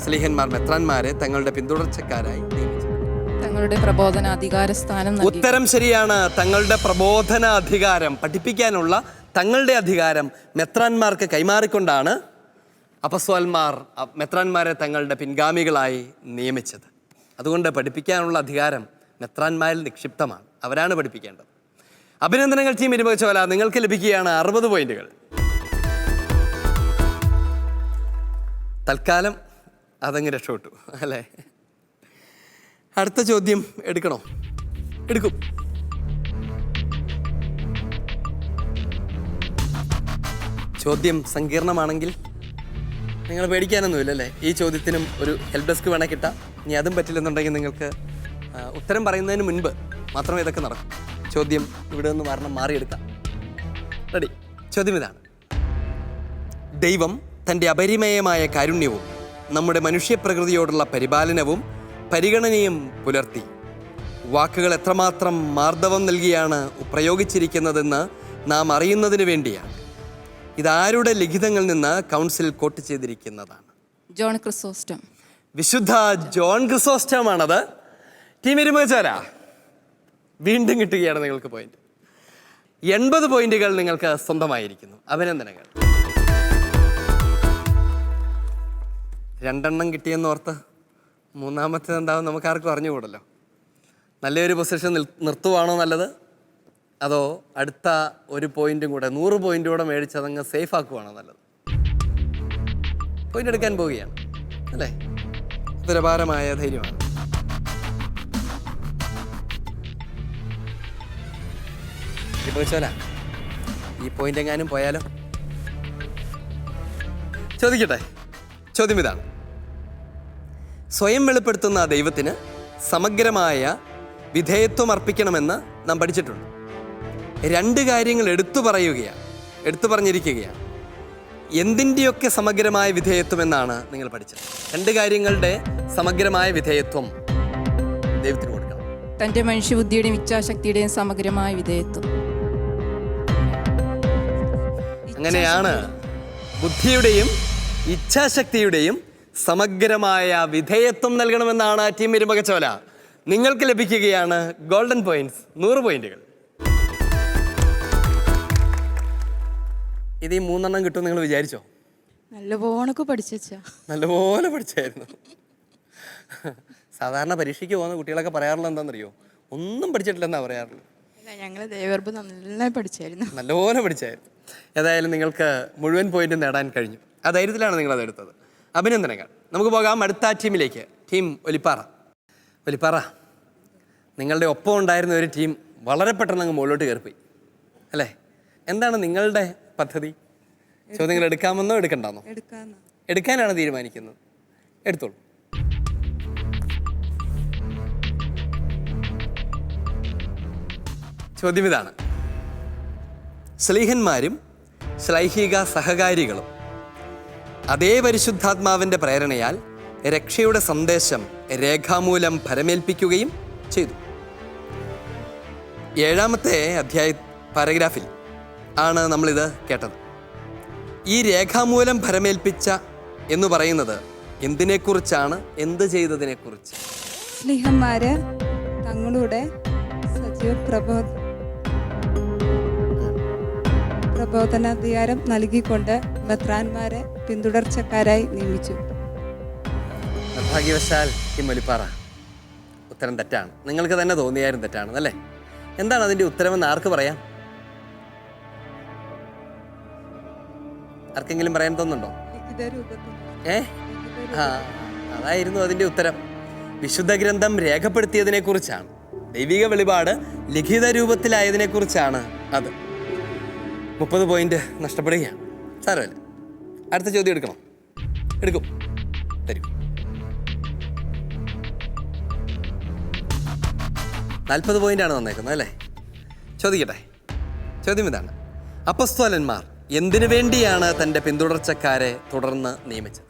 ശ്ലീഹന്മാർ മെത്രാന്മാരെ തങ്ങളുടെ പിന്തുടർച്ചക്കാരായി നിയമിച്ചത്? തങ്ങളുടെ പ്രബോധന അധികാര സ്ഥാനം നൽകി. ഉത്തരം ശരിയാണ്. തങ്ങളുടെ പ്രബോധന അധികാരം, പഠിപ്പിക്കാനുള്ള തങ്ങളുടെ അധികാരം മെത്രാന്മാർക്ക് കൈമാറിക്കൊണ്ടാണ് അപ്പസ്തോലന്മാർ മെത്രാന്മാരെ തങ്ങളുടെ പിൻഗാമികളായി നിയമിച്ചത്. അതുകൊണ്ട് പഠിപ്പിക്കാനുള്ള അധികാരം മെത്രാന്മാരിൽ നിക്ഷിപ്തമാണ്. അവരാണ് പഠിപ്പിക്കേണ്ടത്. അഭിനന്ദനങ്ങൾ ടീം ഇരുമ്പകച്ചോല. നിങ്ങൾക്ക് ലഭിക്കുകയാണ് 60 പോയിന്റുകൾ. തൽക്കാലം അതങ്ങ് രക്ഷപ്പെട്ടു അല്ലേ? അടുത്ത ചോദ്യം എടുക്കണോ? എടുക്കും. ചോദ്യം സങ്കീർണമാണെങ്കിൽ നിങ്ങൾ പേടിക്കാനൊന്നുമില്ലല്ലേ? ഈ ചോദ്യത്തിനും ഒരു ഹെൽപ്പ് ഡെസ്ക് വേണേൽ കിട്ടാം. ഇനി അതും പറ്റില്ലെന്നുണ്ടെങ്കിൽ നിങ്ങൾക്ക് ഉത്തരം പറയുന്നതിന് മുൻപ് മാത്രമേ ഇതൊക്കെ നടക്കും. ചോദ്യം ഇവിടെ നിന്ന് മാറിയെടുക്കാം. റെഡി? ചോദ്യം ഇതാണ്. ദൈവം തൻ്റെ അപരിമേയമായ കാരുണ്യവും നമ്മുടെ മനുഷ്യപ്രകൃതിയോടുള്ള പരിപാലനവും പരിഗണനയും പുലർത്തി വാക്കുകൾ എത്രമാത്രം മാർദ്ദവം നൽകിയാണ് പ്രയോഗിച്ചിരിക്കുന്നതെന്ന് നാം അറിയുന്നതിന് വേണ്ടിയാണ്. ഇതാരുടെ ലിഖിതങ്ങളിൽ നിന്ന് കൗൺസിൽ കോട്ട് ചെയ്തിരിക്കുന്നതാണ്? John Chrysostom. വിശുദ്ധ ജോൺ ക്രിസോസ്റ്റമാണത്. ടീം ഇരുമ്പകച്ചോല വീണ്ടും കിട്ടുകയാണ് നിങ്ങൾക്ക് പോയിന്റ്. 80 പോയിന്റുകൾ നിങ്ങൾക്ക് സ്വന്തമായിരിക്കുന്നു. അഭിനന്ദനങ്ങൾ. 2 കിട്ടിയെന്നോർത്ത് മൂന്നാമത്തേത് എന്താവും നമുക്കാർക്കും അറിഞ്ഞുകൂടല്ലോ. നല്ലൊരു പൊസിഷൻ നിർത്തുവാണോ നല്ലത്, അതോ അടുത്ത ഒരു പോയിന്റും കൂടെ 100 പോയിന്റ് കൂടെ മേടിച്ച് അതങ്ങ് സേഫ് ആക്കുവാണോ നല്ലത്? പോയിന്റ് എടുക്കാൻ പോവുകയാണ് അല്ലേ? ദുരപാരമായ ധൈര്യമാണ്. ചോദിച്ചോല ഈ പോയിന്റ് എങ്ങാനും പോയാലോ? ചോദിക്കട്ടെ. ചോദ്യം ഇതാണ്. സ്വയം വെളിപ്പെടുത്തുന്ന ദൈവത്തിന് സമഗ്രമായ വിധേയത്വം അർപ്പിക്കണമെന്ന് നാം പഠിച്ചിട്ടുണ്ട്. 2 കാര്യങ്ങൾ എടുത്തു പറഞ്ഞിരിക്കുകയാണ്. എന്തിൻ്റെയൊക്കെ സമഗ്രമായ വിധേയത്വം എന്നാണ് നിങ്ങൾ പഠിച്ചത്? 2 കാര്യങ്ങളുടെ സമഗ്രമായ വിധേയത്വം ദൈവത്തിന് കൊടുക്കണം. തൻ്റെ മനുഷ്യബുദ്ധിയുടെയും ഇച്ഛാശക്തിയുടെയും സമഗ്രമായ വിധേയത്വം. അങ്ങനെയാണ്. ബുദ്ധിയുടെയും ഇച്ഛാശക്തിയുടെയും സമഗ്രമായ വിധേയത്വം നൽകണമെന്നാണ് ടീം ഇരുമ്പകച്ചോല. നിങ്ങൾക്ക് ലഭിക്കുകയാണ് ഗോൾഡൻ പോയിന്റ്സ്, 100 പോയിന്റുകൾ. ഇത് ഈ 3 കിട്ടും നിങ്ങൾ വിചാരിച്ചോ? നല്ലപോലെ പഠിച്ചായിരുന്നു. സാധാരണ പരീക്ഷയ്ക്ക് പോകുന്ന കുട്ടികളൊക്കെ പറയാറുള്ളത് എന്താണെന്നറിയോ? ഒന്നും പഠിച്ചിട്ടില്ലെന്നാ പറയാറുള്ളൂ. നല്ലപോലെ പഠിച്ചായിരുന്നു. ഏതായാലും നിങ്ങൾക്ക് മുഴുവൻ പോയിന്റ് നേടാൻ കഴിഞ്ഞു. ആ ധൈര്യത്തിലാണ് നിങ്ങളത് എടുത്തത്. അഭിനന്ദനങ്ങൾ. നമുക്ക് പോകാം അടുത്ത ടീമിലേക്ക്. ടീം ഒലിപ്പാറ. നിങ്ങളുടെ ഒപ്പം ഉണ്ടായിരുന്ന ഒരു ടീം വളരെ പെട്ടെന്ന് അങ്ങ് മുകളിലോട്ട് കയറിപ്പോയി അല്ലേ? എന്താണ് നിങ്ങളുടെ പദ്ധതി? ചോദ്യങ്ങൾ എടുക്കാമെന്നോ എടുക്കണ്ടെന്നോ? എടുക്കാനാണ് തീരുമാനിക്കുന്നത്. എടുത്തോളൂ. ചോദ്യം ഇതാണ്. ശ്ലീഹന്മാരും ശ്ലൈഹിക സഹകാരികളും അതേ പരിശുദ്ധാത്മാവിൻ്റെ പ്രേരണയാൽ രക്ഷയുടെ സന്ദേശം രേഖാമൂലം ഫലമേൽപ്പിക്കുകയും ചെയ്തു. 7ാമത്തെ അധ്യായ പാരഗ്രാഫിൽ ആണ് നമ്മളിത് കേട്ടത്. ഈ രേഖാമൂലം ഫലമേൽപ്പിച്ച എന്ന് പറയുന്നത് എന്തിനെക്കുറിച്ചാണ്? എന്ത് ചെയ്തതിനെക്കുറിച്ച്? സ്ലീഹന്മാര് തങ്ങളുടെ സജീവ പ്രബോധനാധികാരം നൽകിക്കൊണ്ട് മെത്രാന്മാരെ പിന്തുടർച്ചക്കാരായി നിയമിച്ചു. നിർഭാഗ്യവശാൽ ടീം ഒലിപ്പാറ ഉത്തരം തെറ്റാണ്. നിങ്ങൾക്ക് തന്നെ തോന്നിയായിരുന്നു തെറ്റാണെന്നല്ലേ? എന്താണ് അതിൻ്റെ ഉത്തരമെന്ന് ആർക്ക് പറയാം? ആർക്കെങ്കിലും പറയാൻ തോന്നുന്നുണ്ടോ? അതായിരുന്നു അതിൻ്റെ ഉത്തരം. വിശുദ്ധ ഗ്രന്ഥം രേഖപ്പെടുത്തിയതിനെ കുറിച്ചാണ്. ദൈവിക വെളിപാട് ലിഖിത രൂപത്തിലായതിനെ കുറിച്ചാണ് അത്. 30 പോയിന്റ് നഷ്ടപ്പെടുകയാണ്. സാരമല്ല. അടുത്ത ചോദ്യം എടുക്കണം. എടുക്കും. തരും. 40 പോയിന്റാണ് വന്നേക്കുന്നത് അല്ലേ? ചോദിക്കട്ടെ. ചോദ്യം ഇതാണ്. അപ്പസ്തോലന്മാർ എന്തിനു വേണ്ടിയാണ് തൻ്റെ പിന്തുടർച്ചക്കാരെ തുടർന്ന് നിയമിച്ചത്?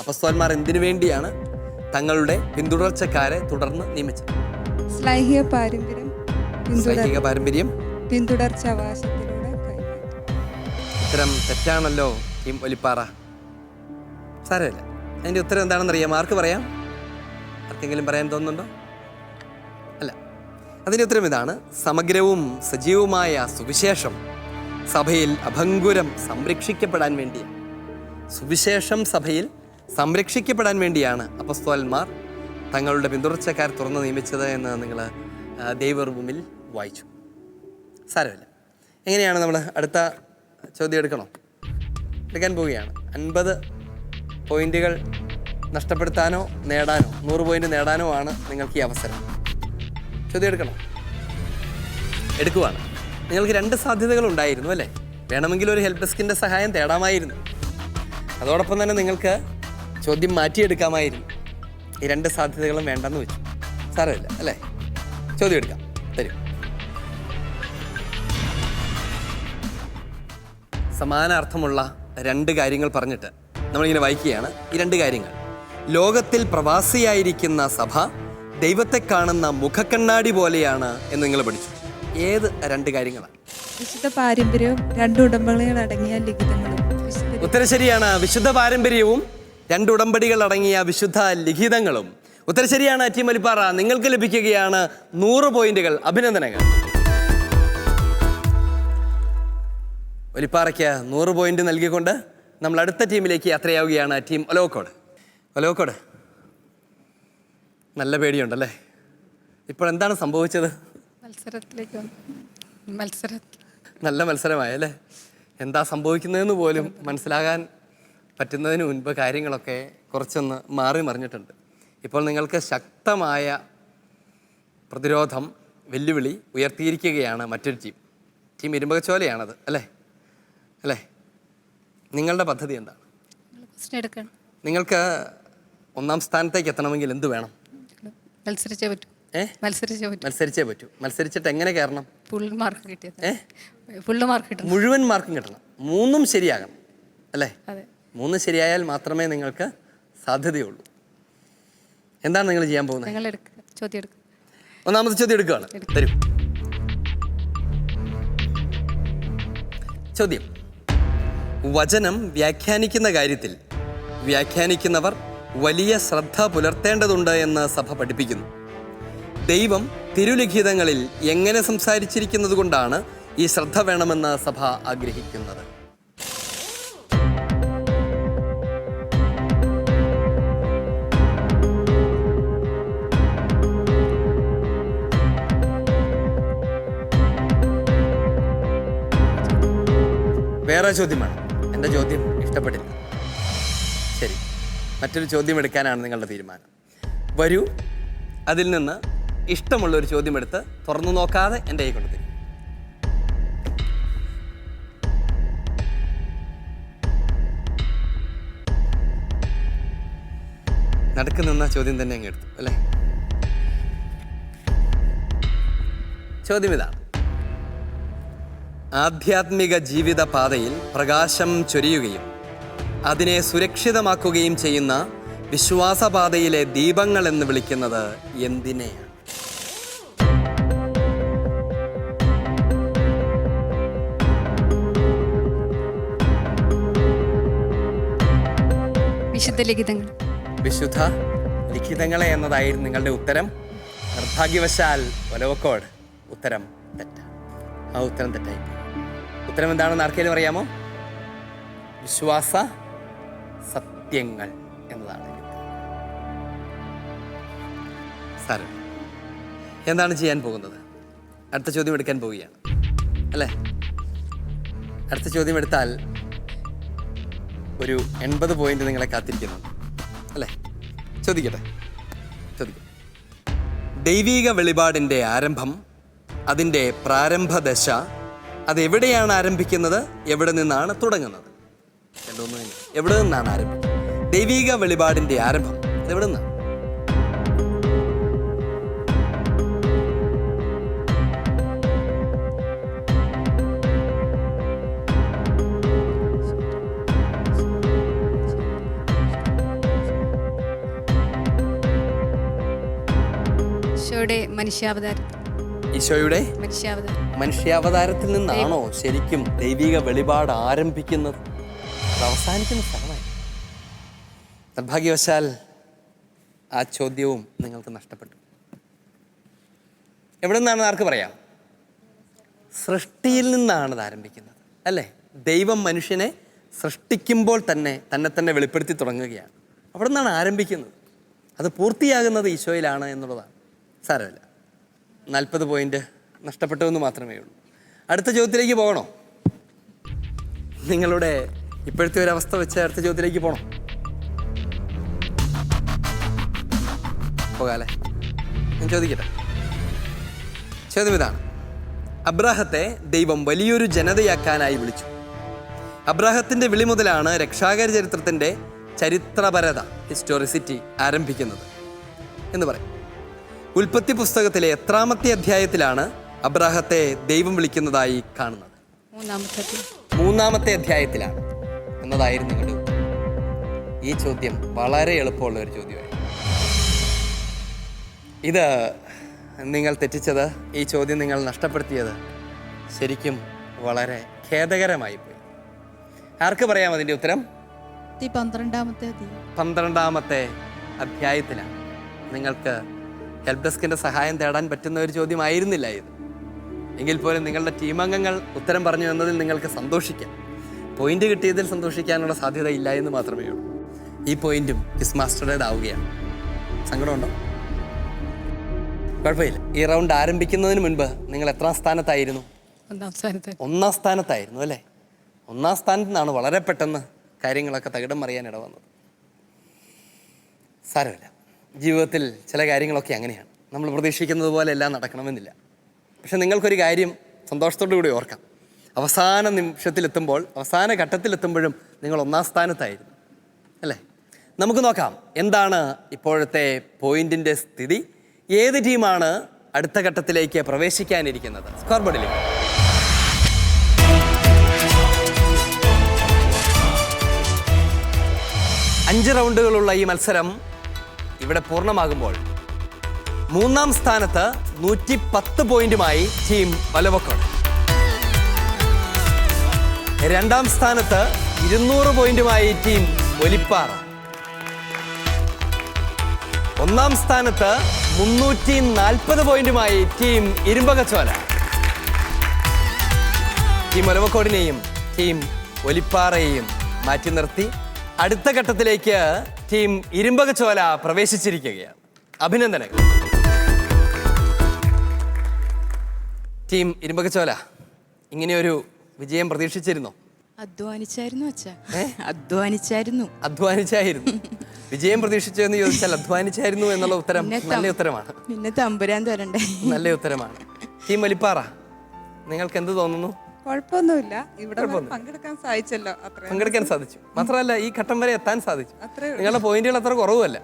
അപ്പസ്തോലന്മാർ എന്തിനു വേണ്ടിയാണ് തങ്ങളുടെ പിന്തുടർച്ചക്കാരെ തുടർന്ന് നിയമിച്ചത്? ശ്ലൈഹിക പാരമ്പര്യം സൈനിക പാരമ്പര്യം പിന്തുടർച്ച അവകാശത്തിലൂടെ കൈമാറി. ഉത്തരം തെറ്റാണല്ലോ ടീം ഒലിപ്പാറ. സാരമില്ല. അതിൻ്റെ ഉത്തരം എന്താണെന്ന് അറിയാം? ആർക്ക് പറയാം? ആർക്കെങ്കിലും പറയാൻ തോന്നുന്നുണ്ടോ? അല്ല, അതിൻ്റെ ഉത്തരം ഇതാണ്. സമഗ്രവും സജീവവുമായ സുവിശേഷം സഭയിൽ അഭംഗുരം സംരക്ഷിക്കപ്പെടാൻ വേണ്ടിയാണ്. സുവിശേഷം സഭയിൽ സംരക്ഷിക്കപ്പെടാൻ വേണ്ടിയാണ് അപ്പസ്തോലന്മാർ തങ്ങളുടെ പിന്തുടർച്ചക്കാർ തുറന്ന് നിയമിച്ചത് എന്ന് നിങ്ങൾ ദൈവറൂമിൽ വായിച്ചു. സാരമില്ല. എങ്ങനെയാണ് നമ്മൾ അടുത്ത ചോദ്യം എടുക്കാൻ പോവുകയാണ്. 50 പോയിന്റുകൾ നഷ്ടപ്പെടുത്താനോ നേടാനോ 100 പോയിന്റ് നേടാനോ ആണ് നിങ്ങൾക്ക് ഈ അവസരം. ചോദ്യം എടുക്കുവാണ്. നിങ്ങൾക്ക് 2 സാധ്യതകൾ ഉണ്ടായിരുന്നു അല്ലേ? വേണമെങ്കിൽ ഒരു ഹെൽപ്പ് ഡെസ്കിൻ്റെ സഹായം തേടാമായിരുന്നു. അതോടൊപ്പം തന്നെ നിങ്ങൾക്ക് ചോദ്യം മാറ്റിയെടുക്കാമായിരുന്നു. ഈ 2 സാധ്യതകളും വേണ്ടെന്ന് വെച്ചു. സാരമില്ല അല്ലേ? ചോദ്യം എടുക്കാം. തരും. സമാനാർത്ഥമുള്ള 2 കാര്യങ്ങൾ പറഞ്ഞിട്ട് നമ്മളിങ്ങനെ വായിക്കുകയാണ്. ഈ 2 കാര്യങ്ങൾ: ലോകത്തിൽ പ്രവാസിയായിരിക്കുന്ന സഭ ദൈവത്തെ കാണുന്ന മുഖക്കണ്ണാടി പോലെയാണ് എന്ന് നിങ്ങൾ പഠിച്ചു. ഏത് 2 കാര്യങ്ങളാണ്? വിശുദ്ധ പാരമ്പര്യവും 2 ഉടമ്പടികൾ അടങ്ങിയ ലിഖിതങ്ങളും. ഉത്തരം ശരിയാണ്. വിശുദ്ധ പാരമ്പര്യവും 2 ഉടമ്പടികൾ അടങ്ങിയ വിശുദ്ധ ലിഖിതങ്ങളും. ഉത്തരം ശരിയാണ്. ടീം ഒലിപ്പാറ, നിങ്ങൾക്ക് ലഭിക്കുകയാണ് 100 പോയിന്റുകൾ. അഭിനന്ദനങ്ങൾ. ഒലിപ്പാറയ്ക്ക് 100 പോയിന്റ് നൽകിക്കൊണ്ട് നമ്മൾ അടുത്ത ടീമിലേക്ക് യാത്രയാവുകയാണ്. ടീം ഒലവക്കോട്. നല്ല പേടിയുണ്ടല്ലേ? ഇപ്പോൾ എന്താണ് സംഭവിച്ചത്? നല്ല മത്സരമായല്ലേ? എന്താ സംഭവിക്കുന്നതെന്ന് പോലും മനസ്സിലാകാൻ പറ്റുന്നതിന് മുൻപ് കാര്യങ്ങളൊക്കെ കുറച്ചൊന്ന് മാറി മറിഞ്ഞിട്ടുണ്ട്. ഇപ്പോൾ നിങ്ങൾക്ക് ശക്തമായ പ്രതിരോധം, വെല്ലുവിളി ഉയർത്തിയിരിക്കുകയാണ് മറ്റൊരു ടീം ഇരുമ്പകച്ചോലയാണത് അല്ലേ? നിങ്ങളുടെ പദ്ധതി എന്താണ്? നിങ്ങൾക്ക് 1ാം സ്ഥാനത്തേക്ക് എത്തണമെങ്കിൽ എന്ത് വേണം? മത്സരിച്ചേ പറ്റൂ. മത്സരിച്ചിട്ട് എങ്ങനെ കയറണം? മുഴുവൻ മാർക്കും കിട്ടണം. 3ഉം ശരിയാകണം അല്ലേ? 3 ശരിയായാൽ മാത്രമേ നിങ്ങൾക്ക് സാധ്യതയുള്ളൂ. എന്താണ് നിങ്ങൾ ചെയ്യാൻ പോകുന്നത്? 1ാമത്തെ ചോദ്യം എടുക്കുകയാണ്. തരൂ. ചോദ്യം: വചനം വ്യാഖ്യാനിക്കുന്ന കാര്യത്തിൽ വ്യാഖ്യാനിക്കുന്നവർ വലിയ ശ്രദ്ധ പുലർത്തേണ്ടതുണ്ട് എന്ന് സഭ പഠിപ്പിക്കുന്നു. ദൈവം തിരുലിഖിതങ്ങളിൽ എങ്ങനെ സംസാരിച്ചിരിക്കുന്നത് കൊണ്ടാണ് ഈ ശ്രദ്ധ വേണമെന്ന് സഭ ആഗ്രഹിക്കുന്നത്? വേറെ ചോദ്യമാണ്. എൻ്റെ ചോദ്യം ഇഷ്ടപ്പെട്ടില്ല. ശരി, മറ്റൊരു ചോദ്യം എടുക്കാനാണ് നിങ്ങളുടെ തീരുമാനം. വരൂ, അതിൽ നിന്ന് ഇഷ്ടമുള്ളൊരു ചോദ്യം എടുത്ത് തുറന്നു നോക്കാതെ എൻ്റെ കൈ കൊണ്ടുതരും. നടുക്ക് നിന്ന ചോദ്യം തന്നെ അങ്ങ് എടുത്തു അല്ലേ? ചോദ്യം ഇതാണ്: ആധ്യാത്മിക ജീവിത പാതയിൽ പ്രകാശം ചൊരിയുകയും അതിനെ സുരക്ഷിതമാക്കുകയും ചെയ്യുന്ന വിശ്വാസപാതയിലെ ദീപങ്ങൾ എന്ന് വിളിക്കുന്നത് എന്തിനെയാണ്? വിശുദ്ധ ലിഖിതങ്ങളെ എന്നതായിരുന്നു നിങ്ങളുടെ ഉത്തരം. നിർഭാഗ്യവശാൽ ഒലവക്കോട് ഉത്തരം തെറ്റാണ്. ആ ഉത്തരം തെറ്റായി. ഉത്തരം എന്താണെന്ന് ആർക്കെങ്കിലും അറിയാമോ? വിശ്വാസ സത്യങ്ങൾ എന്നതാണ്. സാരം എന്താണ് ചെയ്യാൻ പോകുന്നത്? അടുത്ത ചോദ്യം എടുക്കാൻ പോവുകയാണ് അല്ലേ? അടുത്ത ചോദ്യം എടുത്താൽ ഒരു 80 പോയിന്റ് നിങ്ങളെ കാത്തിരിക്കുന്നുണ്ട് അല്ലേ? ചോദിക്കട്ടെ. ദൈവീക വെളിപാടിൻ്റെ ആരംഭം, അതിൻ്റെ പ്രാരംഭദശ, അതെവിടെയാണ് ആരംഭിക്കുന്നത്? എവിടെ നിന്നാണ് തുടങ്ങുന്നത്? എവിടെ നിന്നാണ് ആരംഭിക്കുന്നത്? ദൈവീക വെളിപാടിൻ്റെ ആരംഭം അതെവിടെ നിന്നാണ്? ഈശോയുടെ മനുഷ്യാവതാരം. ഈശോയുടെ മനുഷ്യാവതാരം. മനുഷ്യാവതാരത്തിൽ നിന്നാണോ ശരിക്കും ദൈവിക വെളിപാട് ആരംഭിക്കുന്നത്? അത് അവസാനിക്കുന്ന സ്ഥലമായി. നിർഭാഗ്യവശാൽ ആ ചോദ്യവും നിങ്ങൾക്ക് നഷ്ടപ്പെട്ടു. എവിടെ നിന്നാണ് ആർക്ക് പറയാം? സൃഷ്ടിയിൽ നിന്നാണ് അത് ആരംഭിക്കുന്നത്, അല്ലേ? ദൈവം മനുഷ്യനെ സൃഷ്ടിക്കുമ്പോൾ തന്നെ തന്നെ വെളിപ്പെടുത്തി തുടങ്ങുകയാണ്. അവിടെ നിന്നാണ് ആരംഭിക്കുന്നത്. അത് പൂർത്തിയാകുന്നത് ഈശോയിലാണ് എന്നുള്ളതാണ്. സാരമില്ല, 40 പോയിന്റ് നഷ്ടപ്പെട്ടു എന്ന് മാത്രമേ ഉള്ളൂ. അടുത്ത ചോദ്യത്തിലേക്ക് പോകണോ? നിങ്ങളുടെ ഇപ്പോഴത്തെ ഒരു അവസ്ഥ വെച്ച് അടുത്ത ചോദ്യത്തിലേക്ക് പോകണം? പോകാല്ലേ? ഞാൻ ചോദിക്കട്ടെ. ചോദ്യം ഇതാണ്: അബ്രാഹത്തെ ദൈവം വലിയൊരു ജനതയാക്കാനായി വിളിച്ചു. അബ്രാഹത്തിൻ്റെ വിളി മുതലാണ് രക്ഷാകര ചരിത്രത്തിൻ്റെ ചരിത്രപരത, ഹിസ്റ്റോറിസിറ്റി ആരംഭിക്കുന്നത് എന്ന് പറയും. ഉൽപ്പത്തി പുസ്തകത്തിലെ എത്രാമത്തെ അധ്യായത്തിലാണ് അബ്രാഹത്തെ ദൈവം വിളിക്കുന്നതായി കാണുന്നത്? 3-ാമത്തെ അധ്യായത്തിലാണ് എന്നതായിരുന്നു നിങ്ങളുടെ ഉത്തരം. ഈ ചോദ്യം വളരെ എളുപ്പമുള്ള ഒരു ചോദ്യമായി. ഇത് നിങ്ങൾ തെറ്റിച്ചത്, ഈ ചോദ്യം നിങ്ങൾ നഷ്ടപ്പെടുത്തിയത് ശരിക്കും വളരെ ഖേദകരമായി പോയി. ആർക്ക് പറയാം അതിൻ്റെ ഉത്തരം? 12-ാമത്തെ അധ്യായത്തിലാണ്. നിങ്ങൾക്ക് ഹെൽപ്പ് ഡെസ്കിൻ്റെ സഹായം തേടാൻ പറ്റുന്ന ഒരു ചോദ്യമായിരുന്നില്ല ഇത്. എങ്കിൽ പോലും നിങ്ങളുടെ ടീമംഗങ്ങൾ ഉത്തരം പറഞ്ഞു എന്നതിൽ നിങ്ങൾക്ക് സന്തോഷിക്കാം. പോയിന്റ് കിട്ടിയതിൽ സന്തോഷിക്കാനുള്ള സാധ്യത ഇല്ല എന്ന് മാത്രമേ ഉള്ളൂ. ഈ പോയിന്റും ക്വിസ് മാസ്റ്ററുടേത് ആവുകയാണ്. സങ്കടമുണ്ടോ? കുഴപ്പമില്ല. ഈ റൗണ്ട് ആരംഭിക്കുന്നതിന് മുൻപ് നിങ്ങൾ എത്രാം സ്ഥാനത്തായിരുന്നു? 1-ാം സ്ഥാനത്തായിരുന്നു, അല്ലേ? 1-ാം സ്ഥാനത്ത് നിന്നാണ് വളരെ പെട്ടെന്ന് കാര്യങ്ങളൊക്കെ തകിടം മറിയാൻ ഇടവന്നത്. സാരമില്ല, ജീവിതത്തിൽ ചില കാര്യങ്ങളൊക്കെ അങ്ങനെയാണ്. നമ്മൾ പ്രതീക്ഷിക്കുന്നത് പോലെ എല്ലാം നടക്കണമെന്നില്ല. പക്ഷെ നിങ്ങൾക്കൊരു കാര്യം സന്തോഷത്തോടു കൂടി ഓർക്കാം. അവസാന നിമിഷത്തിലെത്തുമ്പോൾ, അവസാന ഘട്ടത്തിലെത്തുമ്പോഴും നിങ്ങൾ 1-ാം സ്ഥാനത്തായിരുന്നു, അല്ലേ? നമുക്ക് നോക്കാം എന്താണ് ഇപ്പോഴത്തെ പോയിന്റിൻ്റെ സ്ഥിതി. ഏത് ടീമാണ് അടുത്ത ഘട്ടത്തിലേക്ക് പ്രവേശിക്കാനിരിക്കുന്നത്? സ്കോർ ബോർഡിലേക്ക്. അഞ്ച് റൗണ്ടുകളുള്ള ഈ മത്സരം ഇവിടെ പൂർണ്ണമാകുമ്പോൾ 3-ാം സ്ഥാനത്ത് 110 പോയിന്റുമായി ടീം ഒലവക്കോട്. 2-ാം സ്ഥാനത്ത് 200 പോയിന്റുമായി ടീം ഒലിപ്പാറ. 1-ാം സ്ഥാനത്ത് 340 പോയിന്റുമായി ടീം ഇരുമ്പകച്ചോല. ടീം ഒലവക്കോടിനെയും ടീം ഒലിപ്പാറയെയും മാറ്റി നിർത്തി അടുത്ത ഘട്ടത്തിലേക്ക് ടീം ഇരുമ്പകച്ചോല പ്രവേശിച്ചിരിക്കുകയാണ്. അഭിനന്ദനങ്ങൾ. ടീം ഇരുമ്പകച്ചോല, ഇങ്ങനെയൊരു വിജയം പ്രതീക്ഷിച്ചിരുന്നോ? അധ്വാനിച്ചായിരുന്നു. വിജയം പ്രതീക്ഷിച്ചു എന്ന് ചോദിച്ചാൽ അധ്വാനിച്ചായിരുന്നു എന്നുള്ള ഉത്തരം നല്ല ഉത്തരമാണ്. നല്ല ഉത്തരമാണ്. ടീം ഒലിപ്പാറ, നിങ്ങൾക്ക് എന്ത് തോന്നുന്നു? കുഴപ്പമൊന്നുമില്ല, ഇവിടെ പങ്കെടുക്കാൻ സാധിച്ചല്ലോ. പങ്കെടുക്കാൻ സാധിച്ചു. മാത്രമല്ല ഈ ഘട്ടം വരെ എത്താൻ സാധിച്ചു. നിങ്ങളുടെ പോയിന്റുകൾ അത്ര കുറവുമല്ല.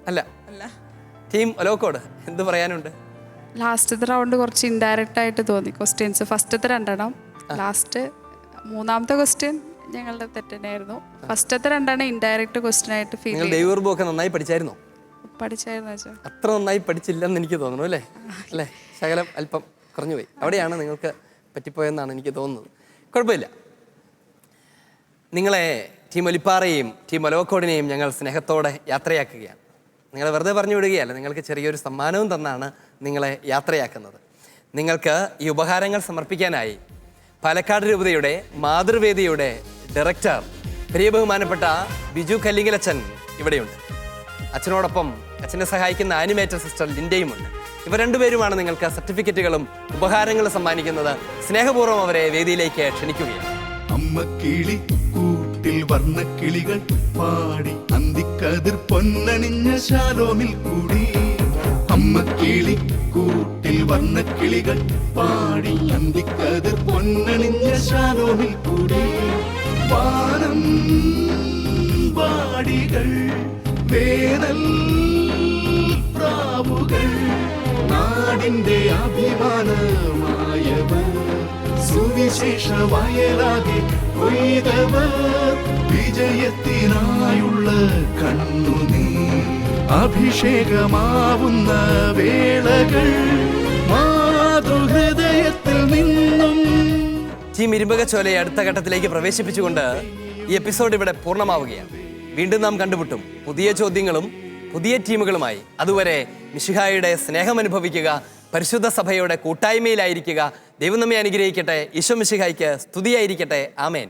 അല്ല. ടീം ഒലവക്കോട് എന്ത് പറയാനുണ്ട്? ലാസ്റ്റത്തെ റൗണ്ട് കുറച്ച് ഇൻഡയറക്റ്റ് ആയിട്ട് തോന്നി. ക്വസ്റ്റ്യൻസ് ഫസ്റ്റത്തെ 2 ലാസ്റ്റ് 3-ാമത്തെ ക്വസ്റ്റ്യൻ ഞങ്ങളുടെ തെറ്റന്നെയായിരുന്നു. ഫസ്റ്റത്തെ 2 ഇൻഡയറക്റ്റ് ക്വസ്റ്റ്യൻ ആയിട്ട് ഫീൽ ചെയ്തു. ദൈവബോധമൊക്കെ നന്നായി പഠിച്ചായിരുന്നോ? പഠിച്ചായിരുന്നു. അത്ര നന്നായി പഠിച്ചില്ലെന്ന് എനിക്ക് തോന്നുന്നു, അല്ലേ? ശകലം അല്പം കുറഞ്ഞുപോയി. അവിടെയാണ് നിങ്ങൾക്ക് പറ്റിപ്പോയെന്നാണ് എനിക്ക് തോന്നുന്നത്. കുഴപ്പമില്ല. നിങ്ങളെ ടീം ഒലിപ്പാറയെയും ടീം ഒലവക്കോടിനെയും ഞങ്ങൾ സ്നേഹത്തോടെ യാത്രയാക്കുകയാണ്. നിങ്ങളെ വെറുതെ പറഞ്ഞു വിടുകയല്ല, നിങ്ങൾക്ക് ചെറിയൊരു സമ്മാനവും തന്നാണ് നിങ്ങളെ യാത്രയാക്കുന്നത്. നിങ്ങൾക്ക് ഈ ഉപഹാരങ്ങൾ സമർപ്പിക്കാനായി പാലക്കാട് രൂപതയുടെ മാതൃവേദിയുടെ ഡയറക്ടർ പ്രിയ ബഹുമാനപ്പെട്ട ബിജു കല്ലിങ്കലച്ചൻ ഇവിടെയുണ്ട്. അച്ഛനോടൊപ്പം അച്ഛനെ സഹായിക്കുന്ന ആനിമേറ്റർ സിസ്റ്റർ ലിൻഡയുമുണ്ട്. ഇവർ രണ്ടുപേരുമാണ് നിങ്ങൾക്ക് സർട്ടിഫിക്കറ്റുകളും ഉപഹാരങ്ങളും സമ്മാനിക്കുന്നത്. സ്നേഹപൂർവ്വം അവരെ വേദിയിലേക്ക് ക്ഷണിക്കുകയാണ്. അമ്മ കിളി കൂട്ടിൽ വർണ്ണക്കിളികൾ പാടി അന്തിക്കതിർ പൊന്നണിഞ്ഞ ശാലോമിൽ കൂടി. അമ്മ കിളി കൂട്ടിൽ വർണ്ണക്കിളികൾ പാടി അന്തിക്കതിർ പൊന്നണിഞ്ഞ ശാലോമിൽ കൂടി. വാനം വാടികൾ വേനൽ പ്രാവുകൾ നാടിന്റെ അഭിമാനമായവർ സുവിശേഷ വയലാകെ കൊയ്തവർ വിജയത്തിനായുള്ള കണ്ണുനീർ അഭിഷേകമാവുന്ന വേളകൾ മാതൃഹൃദയത്തിൽ നിന്നും. ടീം ഇരുമ്പകച്ചോലയെ അടുത്ത ഘട്ടത്തിലേക്ക് പ്രവേശിപ്പിച്ചുകൊണ്ട് ഈ എപ്പിസോഡ് ഇവിടെ പൂർണ്ണമാവുകയാണ്. വീണ്ടും നാം കണ്ടുമുട്ടും പുതിയ ചോദ്യങ്ങളും പുതിയ ടീമുകളുമായി. അതുവരെ മിശിഹായുടെ സ്നേഹം അനുഭവിക്കുക, പരിശുദ്ധ സഭയുടെ കൂട്ടായ്മയിലായിരിക്കുക. ദൈവം നമ്മെ അനുഗ്രഹിക്കട്ടെ. ഈശോ മിശിഹായ്ക്ക് സ്തുതിയായിരിക്കട്ടെ. ആമേൻ.